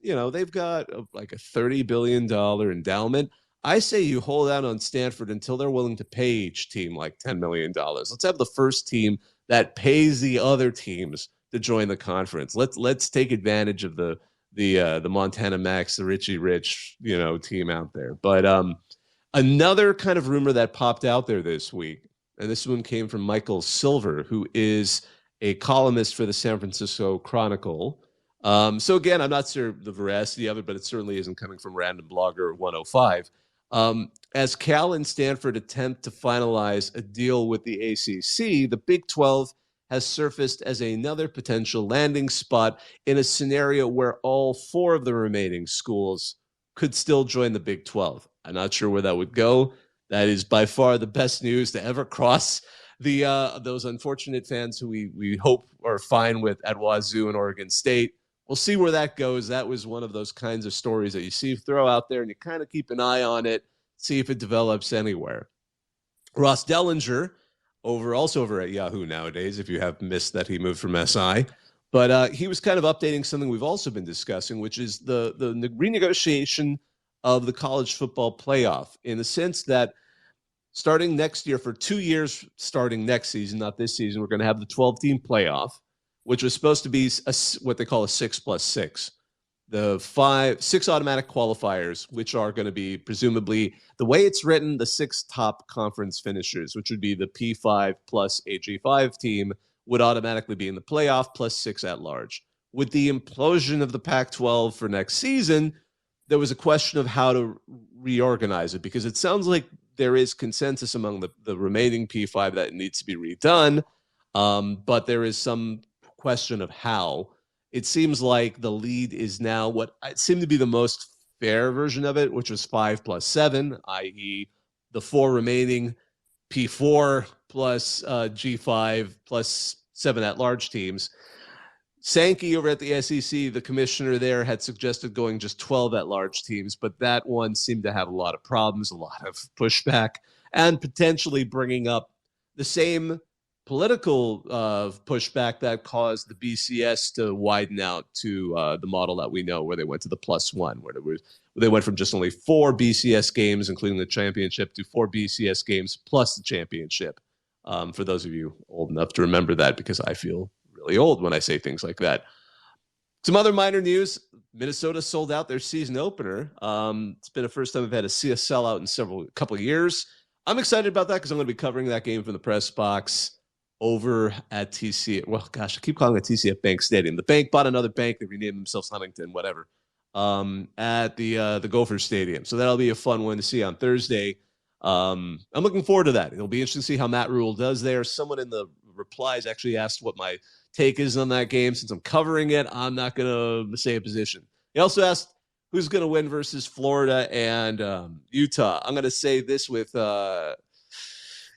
like a $30 billion endowment. I say you hold out on Stanford until they're willing to pay each team like $10 million. Let's have the first team that pays the other teams to join the conference. Let's take advantage of the Montana Max, the Richie Rich, team out there. But another kind of rumor that popped out there this week, and this one came from Michael Silver, who is a columnist for the San Francisco Chronicle. So again, I'm not sure the veracity of it, but it certainly isn't coming from Random Blogger 105. As Cal and Stanford attempt to finalize a deal with the ACC, the Big 12 has surfaced as another potential landing spot in a scenario where all 4 of the remaining schools could still join the Big 12. I'm not sure where that would go. That is by far the best news to ever cross those unfortunate fans who we hope are fine with at Wazoo and Oregon State. We'll see where that goes. That was one of those kinds of stories that you see throw out there, and you kind of keep an eye on it, see if it develops anywhere. Ross Dellinger, also over at Yahoo nowadays, if you have missed that he moved from SI, but he was kind of updating something we've also been discussing, which is the renegotiation of the college football playoff, in the sense that starting next year, for 2 years, starting next season, not this season, we're going to have the 12-team playoff, which was supposed to be what they call a 6+6. The 6 automatic qualifiers, which are going to be presumably, the way it's written, the 6 top conference finishers, which would be the P5 plus AG5 team, would automatically be in the playoff, plus 6 at large. With the implosion of the Pac-12 for next season, there was a question of how to reorganize it, because it sounds like there is consensus among the remaining P5 that it needs to be redone, but there is some question of how. It seems like the lead is now what seemed to be the most fair version of it, which was 5+7, i.e. the 4 remaining P4 plus G5 plus 7 at-large teams. Sankey over at the SEC, the commissioner there, had suggested going just 12 at-large teams, but that one seemed to have a lot of problems, a lot of pushback, and potentially bringing up the same political pushback that caused the BCS to widen out to the model that we know, where they went to the +1, where they went from just only 4 BCS games, including the championship, to 4 BCS games plus the championship. For those of you old enough to remember that, because I feel really old when I say things like that. Some other minor news: Minnesota sold out their season opener. It's been the first time we've had to see a sellout in couple of years. I'm excited about that because I'm going to be covering that game from the press box over at TC. Well, gosh, I keep calling it TCF Bank Stadium. The bank bought another bank. They renamed themselves Huntington, whatever, at the Gopher Stadium. So that'll be a fun one to see on Thursday. I'm looking forward to that. It'll be interesting to see how Matt Rule does there. Someone in the replies actually asked what my take is on that game. Since I'm covering it, I'm not going to say a position. He also asked who's going to win versus Florida and Utah. I'm going to say this with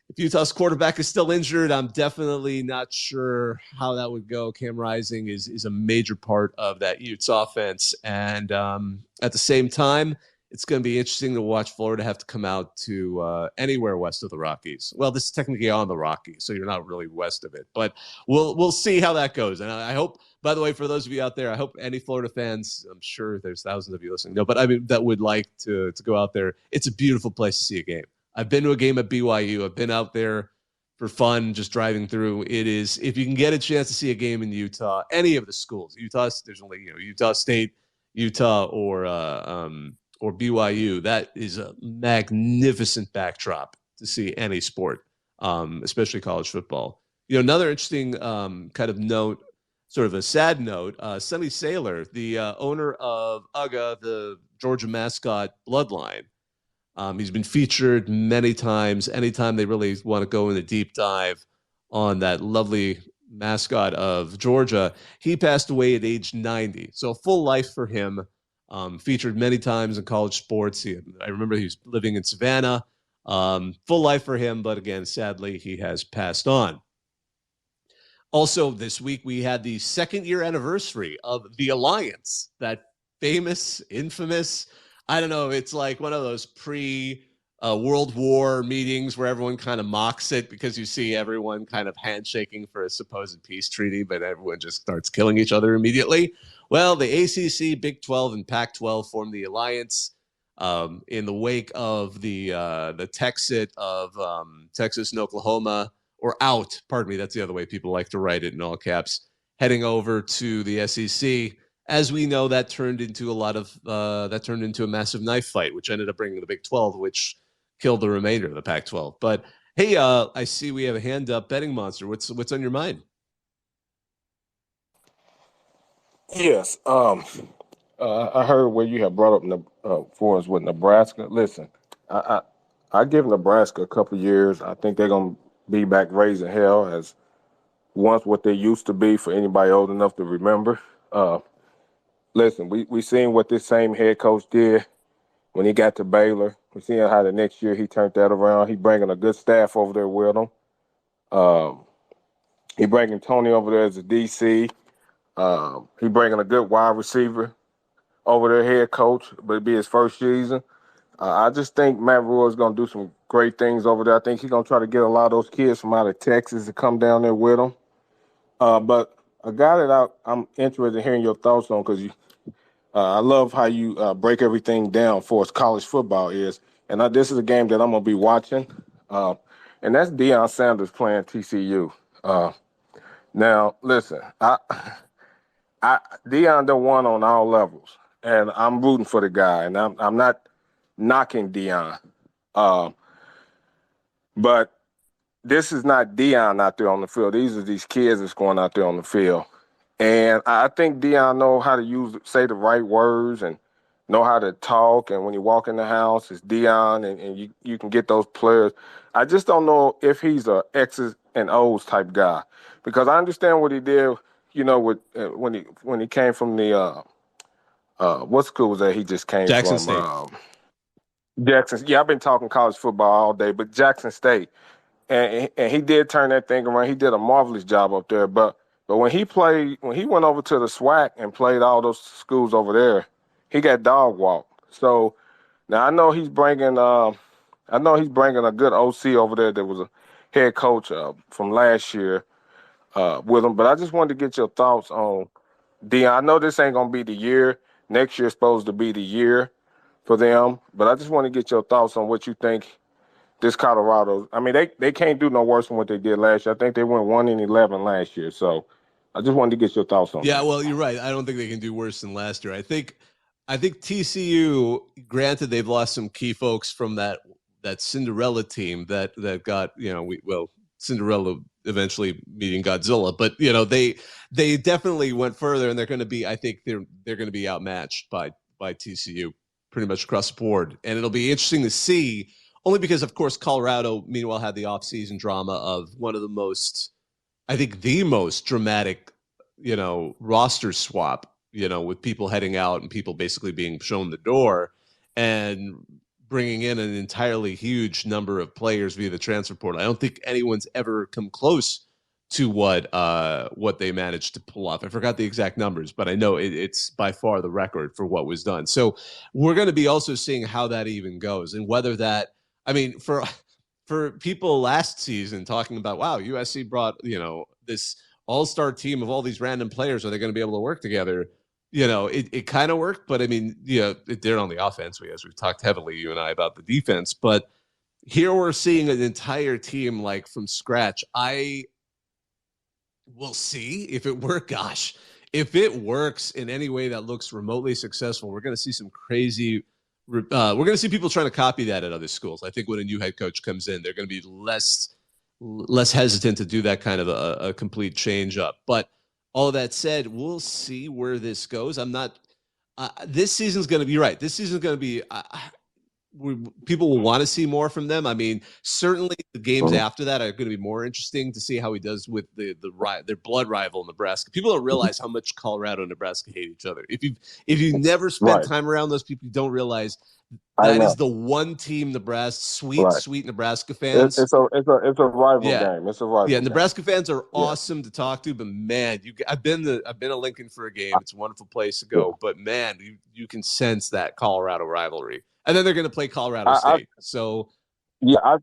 if Utah's quarterback is still injured, I'm definitely not sure how that would go. Cam Rising is a major part of that Utes offense. And at the same time, it's going to be interesting to watch Florida have to come out to anywhere west of the Rockies. Well, this is technically on the Rockies, so you're not really west of it. But we'll see how that goes. And I hope, by the way, for those of you out there, I hope any Florida fans, I'm sure there's thousands of you listening, no, but I mean, that would like to go out there. It's a beautiful place to see a game. I've been to a game at BYU. I've been out there for fun, just driving through. It is, if you can get a chance to see a game in Utah, any of the schools, Utah, there's only, Utah State, Utah, or BYU, that is a magnificent backdrop. to see any sport, especially college football. Another interesting kind of note, sort of a sad note, Sonny Saylor, the owner of UGA, the Georgia mascot Bloodline. He's been featured many times. Anytime they really want to go in a deep dive on that lovely mascot of Georgia, he passed away at age 90. So a full life for him. Featured many times in college sports. I remember he was living in Savannah. Full life for him, but again, sadly, he has passed on. Also, this week we had the second-year anniversary of the Alliance, that famous, infamous, I don't know, it's like one of those pre-World War meetings where everyone kind of mocks it because you see everyone kind of handshaking for a supposed peace treaty, but everyone just starts killing each other immediately. Well, the ACC, Big 12, and Pac-12 formed the Alliance in the wake of the Texit of Texas and Oklahoma, or out, pardon me, that's the other way people like to write it in all caps, heading over to the SEC. As we know, that turned into a massive knife fight, which ended up bringing the Big 12, which killed the remainder of the Pac-12. But hey, I see we have a hand up. Betting Monster, what's on your mind? Yes. I heard where you have brought up for us with Nebraska. Listen, I give Nebraska a couple years. I think they're gonna be back raising hell as once what they used to be for anybody old enough to remember. Listen, we seen what this same head coach did when he got to Baylor. We seen how the next year he turned that around. He bringing a good staff over there with him. He bringing Tony over there as a DC. He bringing a good wide receiver over their head coach, but it'd be his first season. I just think Matt Rhule is going to do some great things over there. I think he's going to try to get a lot of those kids from out of Texas to come down there with him. But a guy that I'm interested in hearing your thoughts on, because I love how you break everything down for us college football is. And this is a game that I'm going to be watching. And that's Deion Sanders playing TCU. Now, listen, Deion done won on all levels. And I'm rooting for the guy. And I'm not knocking Deion. But this is not Deion out there on the field. These are these kids that's going out there on the field. And I think Deion know how to say the right words and know how to talk. And when you walk in the house, it's Deion, and you can get those players. I just don't know if he's a X's and O's type guy, because I understand what he did, with when he came from the what school was that he just came Jackson from? State. Jackson. Yeah, I've been talking college football all day, but Jackson State. And he did turn that thing around. He did a marvelous job up there. But when he went over to the SWAC and played all those schools over there, he got dog walked. So now I know he's bringing a good OC over there that was a head coach from last year with him. But I just wanted to get your thoughts on Deion. I know this ain't gonna be the year. Next year's supposed to be the year for them. But I just want to get your thoughts on what you think. This Colorado, I mean, they can't do no worse than what they did last year. I think they went 1-11 last year. So I just wanted to get your thoughts on that. Yeah, well, you're right. I don't think they can do worse than last year. I think TCU, granted, they've lost some key folks from that Cinderella team that got, Cinderella eventually meeting Godzilla, but they definitely went further, and they're going to be, I think they're going to be outmatched by TCU pretty much across the board. And it'll be interesting to see, only because, of course, Colorado, meanwhile, had the offseason drama of one of the most, I think, the most dramatic, roster swap, with people heading out and people basically being shown the door, and bringing in an entirely huge number of players via the transfer portal. I don't think anyone's ever come close to what they managed to pull off. I forgot the exact numbers, but I know it's by far the record for what was done. So we're going to be also seeing how that even goes, and whether that, I mean, for people last season talking about, wow, USC brought, this all-star team of all these random players, are they going to be able to work together? It kind of worked, but I mean, it did on the offense, as we've talked heavily, you and I, about the defense. But here we're seeing an entire team like from scratch. We'll see if it works. Gosh, if it works in any way that looks remotely successful, we're going to see some crazy we're going to see people trying to copy that at other schools. I think when a new head coach comes in, they're going to be less hesitant to do that kind of a complete change up. But all of that said, we'll see where this goes. I'm not. This season's going to be right. This season's going to be. People will want to see more from them. I mean, certainly the games after that are going to be more interesting to see how he does with their blood rival Nebraska. People don't realize how much Colorado and Nebraska hate each other. If you never spent time around those people, you don't realize that is the one team Nebraska sweet Nebraska fans. It's a rival game. It's a rival. Yeah, Nebraska fans are awesome to talk to, but man, I've been to Lincoln for a game. It's a wonderful place to go, but man, you can sense that Colorado rivalry. And then they're going to play Colorado State.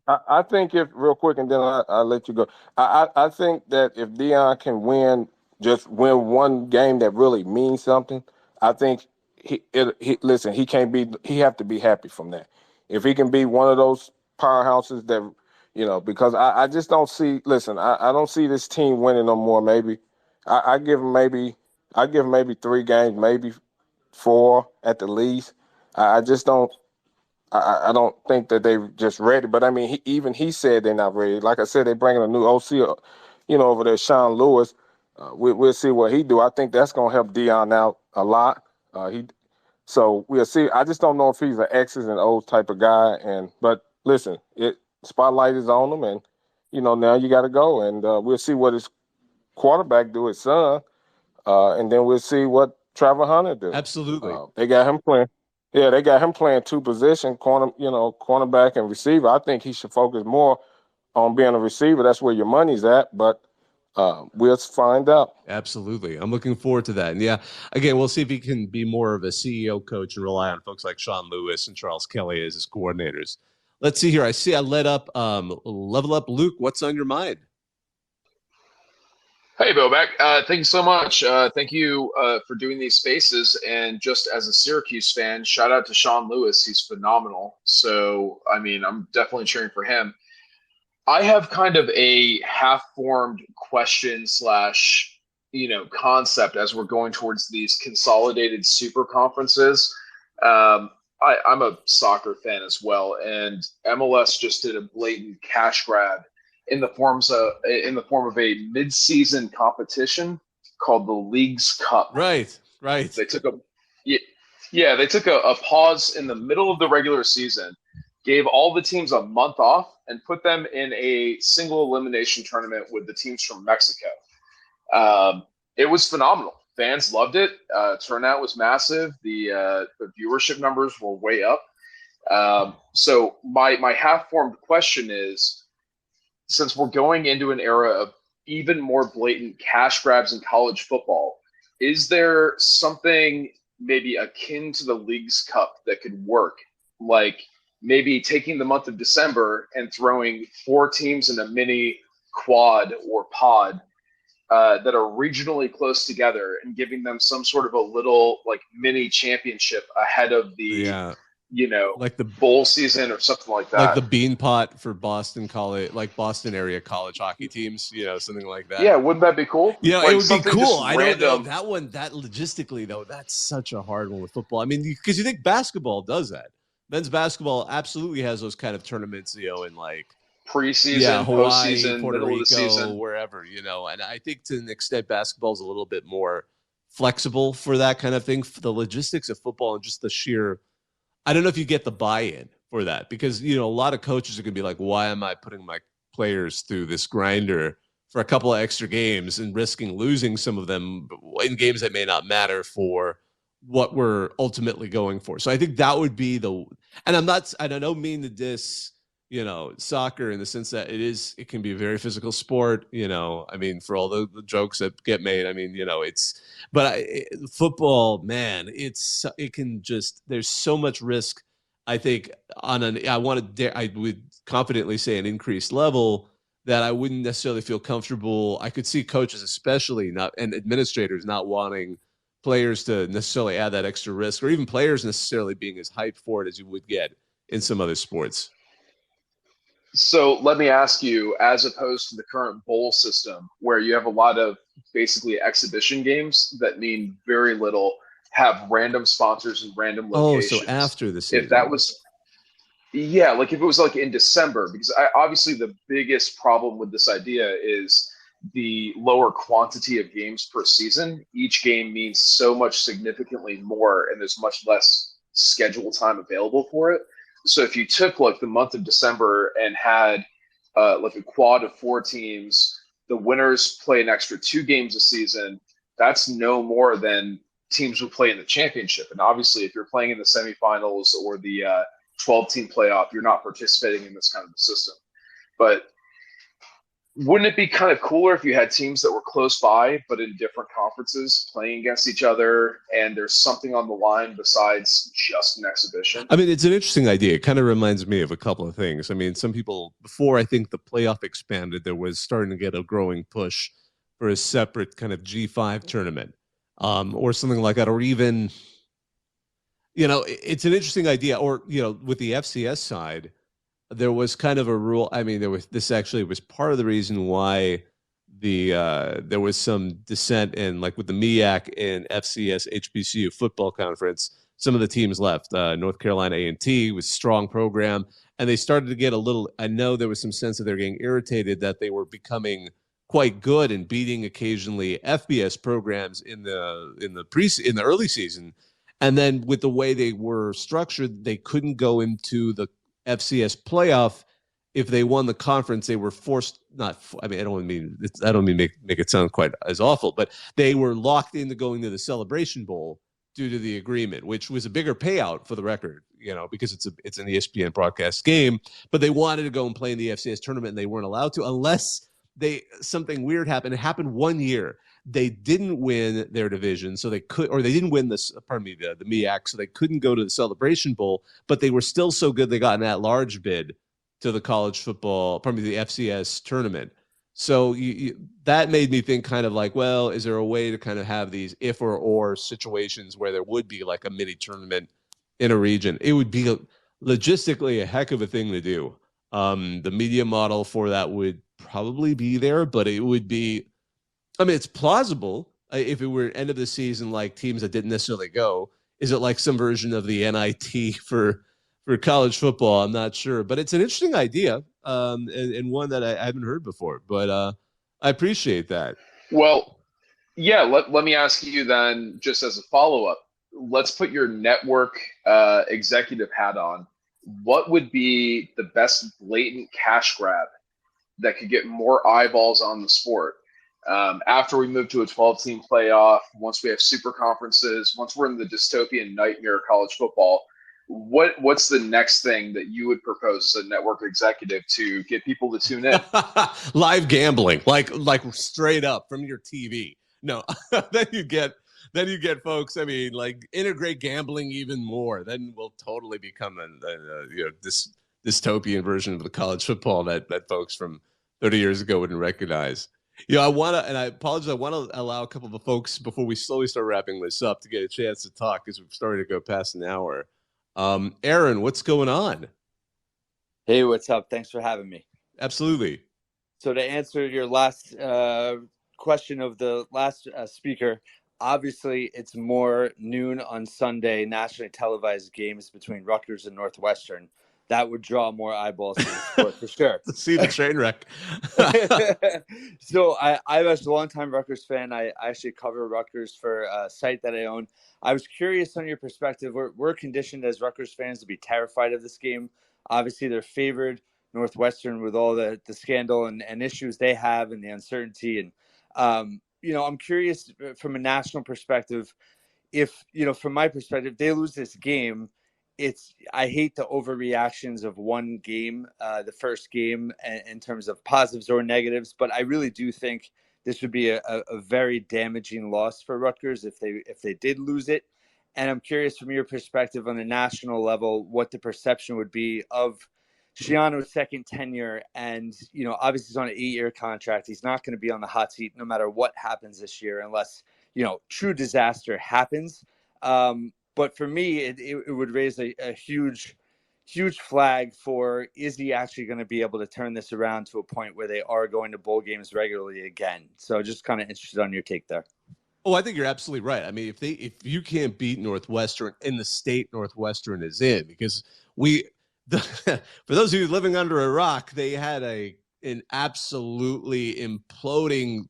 I think if real quick, and then I'll let you go. I think that if Deion can win one game that really means something, I think he have to be happy from that. If he can be one of those powerhouses that, because I just don't see. Listen, I don't see this team winning no more. Maybe I give him maybe 3 games, maybe 4 at the least. I just don't. I don't think that they're just ready. But, I mean, he said they're not ready. Like I said, they're bringing a new OC, over there, Sean Lewis. We'll see what he do. I think that's going to help Deion out a lot. So we'll see. I just don't know if he's an X's and O's type of guy. But, listen, spotlight is on him. And, now you got to go. And we'll see what his quarterback do, his son. And then we'll see what Trevor Hunter do. Absolutely. They got him playing. Yeah, they got him playing 2 positions, cornerback and receiver. I think he should focus more on being a receiver. That's where your money's at, but we'll find out. Absolutely. I'm looking forward to that. And, yeah, again, we'll see if he can be more of a CEO coach and rely on folks like Sean Lewis and Charles Kelly as his coordinators. Let's see here. I let up Level Up. Luke, what's on your mind? Hey, Bobak. Thank you so much. Thank you for doing these spaces. And just as a Syracuse fan, shout out to Sean Lewis. He's phenomenal. So, I mean, I'm definitely cheering for him. I have kind of a half-formed question / concept as we're going towards these consolidated super conferences. I'm a soccer fan as well, and MLS just did a blatant cash grab in the form of a mid-season competition called the Leagues Cup. Right. They took a pause in the middle of the regular season, gave all the teams a month off, and put them in a single elimination tournament with the teams from Mexico. It was phenomenal. Fans loved it. Turnout was massive. The viewership numbers were way up. So my half-formed question is, since we're going into an era of even more blatant cash grabs in college football, is there something maybe akin to the Leagues Cup that could work? Like maybe taking the month of December and throwing 4 teams in a mini quad or pod that are regionally close together and giving them some sort of a little like mini championship ahead of the like the bowl season or something like that. Like the bean pot for Boston college, like Boston area college hockey teams, something like that. Yeah, wouldn't that be cool? Yeah, like it would be cool. I don't know random. that logistically though, that's such a hard one with football. I mean, because you think basketball does that. Men's basketball absolutely has those kind of tournaments, in like preseason, Hawaii, postseason, Puerto middle Rico, of the season, wherever, and I think to an extent basketball is a little bit more flexible for that kind of thing. For the logistics of football and just the sheer, I don't know if you get the buy-in for that because, a lot of coaches are going to be like, why am I putting my players through this grinder for a couple of extra games and risking losing some of them in games that may not matter for what we're ultimately going for. So I think that would be and I don't mean to diss, soccer in the sense that it can be a very physical sport, I mean, for all the jokes that get made, I mean, football, man, it can just, there's so much risk. I think I would confidently say an increased level that I wouldn't necessarily feel comfortable. I could see coaches, especially and administrators not wanting players to necessarily add that extra risk, or even players necessarily being as hyped for it as you would get in some other sports. So let me ask you, as opposed to the current bowl system where you have a lot of basically exhibition games that mean very little, have random sponsors in random Oh, so locations. after the If that season. was, yeah, like if it was like in December, because obviously the biggest problem with this idea is the lower quantity of games per season. Each game means so much significantly more, and there's much less schedule time available for it. So if you took like the month of December and had like a quad of 4 teams, the winners play an extra 2 games a season. That's no more than teams would play in the championship. And obviously, if you're playing in the semifinals or the 12-team playoff, you're not participating in this kind of a system. But wouldn't it be kind of cooler if you had teams that were close by but in different conferences playing against each other, and there's something on the line besides just an exhibition? I mean, it's an interesting idea. It kind of reminds me of a couple of things. I mean, some people, before I think the playoff expanded, there was starting to get a growing push for a separate kind of G5 tournament, or something like that, or even, it's an interesting idea. Or, with the FCS side, there was kind of a rule. I mean, this actually was part of the reason why there was some dissent in, like, with the MEAC and FCS HBCU football conference. Some of the teams left. North Carolina A&T was a strong program, and they started to get a little. I know there was some sense that they're getting irritated that they were becoming quite good and beating occasionally FBS programs in the early season, and then with the way they were structured, they couldn't go into the FCS playoff. If they won the conference, they were forced. Not, I mean, I don't mean make it sound quite as awful, but they were locked into going to the Celebration Bowl due to the agreement, which was a bigger payout for the record, because it's an ESPN broadcast game. But they wanted to go and play in the FCS tournament, and they weren't allowed to unless something weird happened. It happened one year. They didn't win their division, so they didn't win the MEAC, so they couldn't go to the Celebration Bowl. But they were still so good they got an at-large bid to the college football, the FCS tournament. So that made me think kind of like, well, is there a way to kind of have these if or situations where there would be like a mini tournament in a region? It would be logistically a heck of a thing to do. The media model for that would probably be there, but it would be, I mean, it's plausible if it were end of the season, like teams that didn't necessarily go. Is it like some version of the NIT for college football? I'm not sure, but it's an interesting idea, and one that I haven't heard before. But I appreciate that. Well, yeah, let me ask you then, just as a follow-up, let's put your network executive hat on. What would be the best blatant cash grab that could get more eyeballs on the sport? After we move to a 12-team playoff, once we have super conferences, once we're in the dystopian nightmare of college football, what's the next thing that you would propose as a network executive to get people to tune in? Live gambling, like straight up from your TV. No, then you get folks. I mean, like, integrate gambling even more. Then we'll totally become this dystopian version of the college football that folks from 30 years ago wouldn't recognize. I want to, and I apologize, I want to allow a couple of folks before we slowly start wrapping this up to get a chance to talk, because we've started to go past an hour. Aaron, what's going on? Hey, what's up? Thanks for having me. Absolutely. So to answer your last question of the last speaker, obviously it's more noon on Sunday nationally televised games between Rutgers and Northwestern. That would draw more eyeballs to the sport for sure. To see the train wreck. So I'm a longtime Rutgers fan. I actually cover Rutgers for a site that I own. I was curious on your perspective. We're conditioned as Rutgers fans to be terrified of this game. Obviously, they're favored. Northwestern, with all the scandal and issues they have and the uncertainty. And, I'm curious from a national perspective, if, from my perspective, they lose this game, I hate the overreactions of one game, the first game, in terms of positives or negatives, but I really do think this would be a very damaging loss for Rutgers if they did lose it. And I'm curious from your perspective on the national level, what the perception would be of Schiano's second tenure. And, obviously he's on an 8-year contract. He's not going to be on the hot seat no matter what happens this year, unless, true disaster happens. But for me, it would raise a huge flag for, is he actually going to be able to turn this around to a point where they are going to bowl games regularly again? So just kind of interested on your take there. Oh, I think you're absolutely right. I mean, if you can't beat Northwestern in the state Northwestern is in, because for those of you living under a rock, they had an absolutely imploding,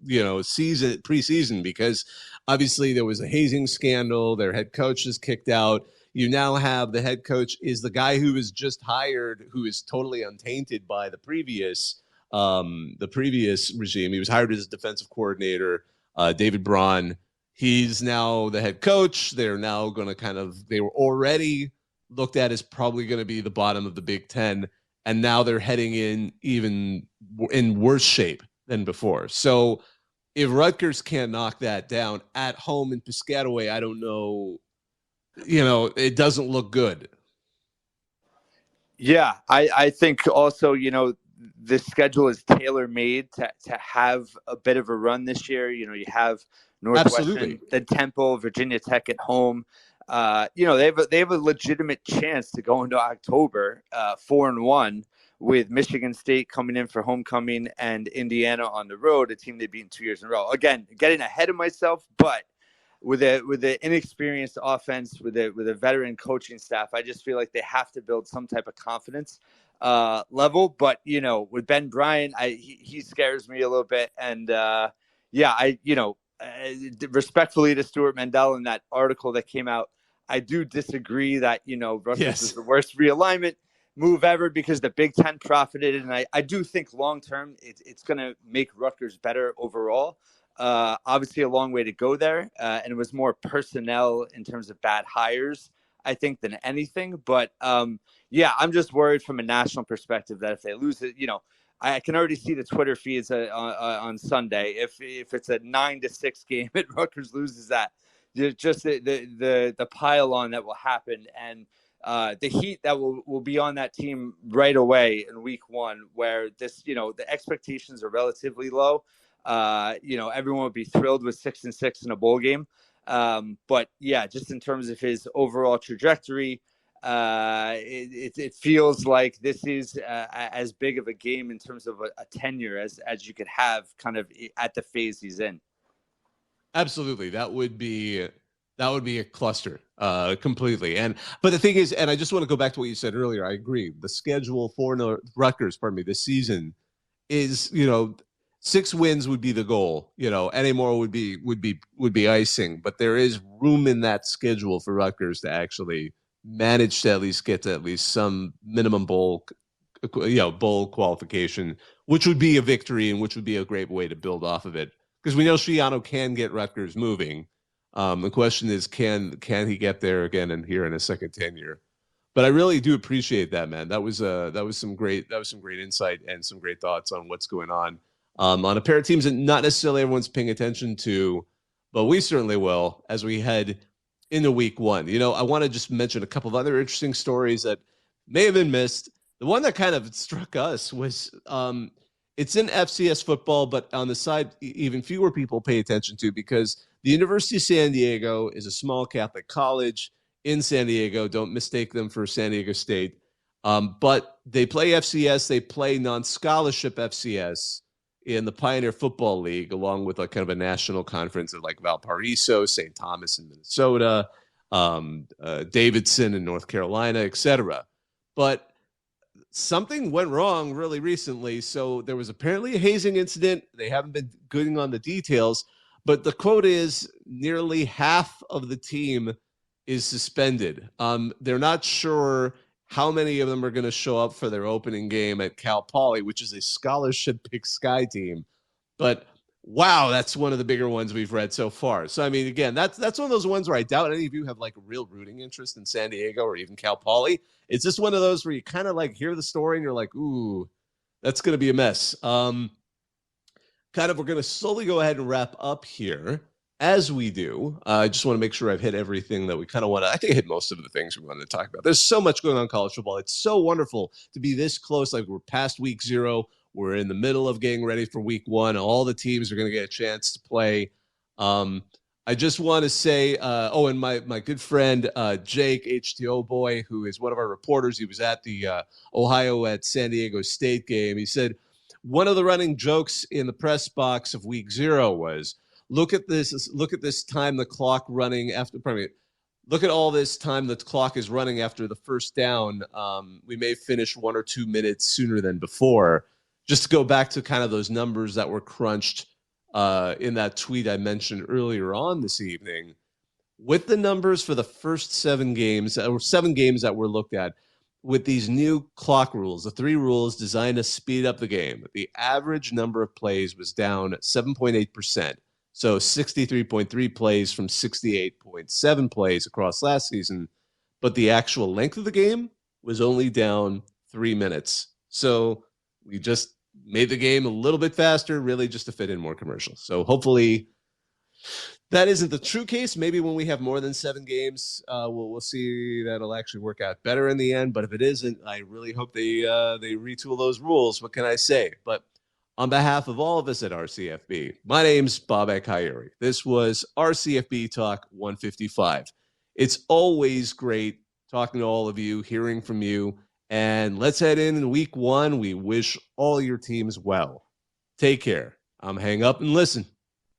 preseason, because obviously there was a hazing scandal. Their head coach is kicked out. You now have the head coach is the guy who was just hired, who is totally untainted by the previous regime. He was hired as defensive coordinator, David Braun. He's now the head coach. They're now going to they were already looked at as probably going to be the bottom of the Big Ten. And now they're heading in even in worse shape than before. So if Rutgers can't knock that down at home in Piscataway, I don't know, it doesn't look good. Yeah, I think also, the schedule is tailor-made to have a bit of a run this year. You have Northwestern, then Temple, Virginia Tech at home. They have a legitimate chance to go into October 4-1 with Michigan State coming in for homecoming and Indiana on the road, a team they've beaten 2 years in a row. Again, getting ahead of myself, but with an inexperienced offense, with a veteran coaching staff, I just feel like they have to build some type of confidence level. But with Ben Bryant, he scares me a little bit, and respectfully to Stuart Mandel in that article that came out, I do disagree that Rutgers was the worst realignment move ever, because the Big Ten profited, and I do think long term it's going to make Rutgers better overall. Obviously a long way to go there. And it was more personnel in terms of bad hires, I think, than anything. But I'm just worried from a national perspective that if they lose it, I can already see the Twitter feeds on Sunday. If it's a 9-6 game and Rutgers loses that, just the pile on that will happen, and the heat that will be on that team right away in week one, where the expectations are relatively low. Everyone would be thrilled with 6-6 in a bowl game. But yeah, just in terms of his overall trajectory, it feels like this is as big of a game in terms of a tenure as you could have kind of at the phase he's in. Absolutely. That would be a cluster completely. But the thing is, and I just want to go back to what you said earlier. I agree. The schedule for Rutgers, this season is, 6 wins would be the goal. Any more would be icing. But there is room in that schedule for Rutgers to actually manage to at least get to at least some minimum bowl qualification, which would be a victory and which would be a great way to build off of it. Because we know Schiano can get Rutgers moving. The question is, can he get there again and here in a second tenure? But I really do appreciate that, man. That was some great insight and some great thoughts on what's going on a pair of teams that not necessarily everyone's paying attention to, but we certainly will as we head into week one. I want to just mention a couple of other interesting stories that may have been missed. The one that kind of struck us was it's in FCS football, but on the side, even fewer people pay attention to, because the University of San Diego is a small Catholic college in San Diego. Don't mistake them for San Diego State. But they play FCS. They play non-scholarship FCS in the Pioneer Football League, along with kind of a national conference of like Valparaiso, St. Thomas in Minnesota, Davidson in North Carolina, etc. But something went wrong really recently. So there was apparently a hazing incident. They haven't been going on the details, but the quote is nearly half of the team is suspended. They're not sure how many of them are going to show up for their opening game at Cal Poly, which is a scholarship Big Sky team. But wow, that's one of the bigger ones we've read so far. So, I mean, again, that's one of those ones where I doubt any of you have like a real rooting interest in San Diego or even Cal Poly. It's just one of those where you kind of like hear the story and you're like, ooh, that's going to be a mess. We're going to slowly go ahead and wrap up here. As we do, I just want to make sure I've hit everything that we kind of want to. I think I hit most of the things we wanted to talk about. There's so much going on in college football. It's so wonderful to be this close. Like, we're past week 0. We're in the middle of getting ready for week 1. All the teams are going to get a chance to play. I just want to say, and my good friend Jake, HTO boy, who is one of our reporters, he was at the Ohio at San Diego State game. He said one of the running jokes in the press box of week 0 was, look at this. Look at this time the clock running after. Look at all this time the clock is running after the first down. We may finish 1 or 2 minutes sooner than before. Just to go back to kind of those numbers that were crunched in that tweet I mentioned earlier on this evening, with the numbers for the first 7 games, or 7 games that were looked at, with these new clock rules, the 3 rules designed to speed up the game, the average number of plays was down 7.8%. So 63.3 plays from 68.7 plays across last season. But the actual length of the game was only down 3 minutes. So we just made the game a little bit faster, really just to fit in more commercials. So hopefully that isn't the true case. Maybe when we have more than 7 games, we'll see that'll actually work out better in the end. But if it isn't, I really hope they retool those rules. What can I say? But on behalf of all of us at RCFB, my name's Bob Akayuri. This was RCFB Talk 155. It's always great talking to all of you, hearing from you. And let's head in week 1. We wish all your teams well. Take care. I'm hang up and listen.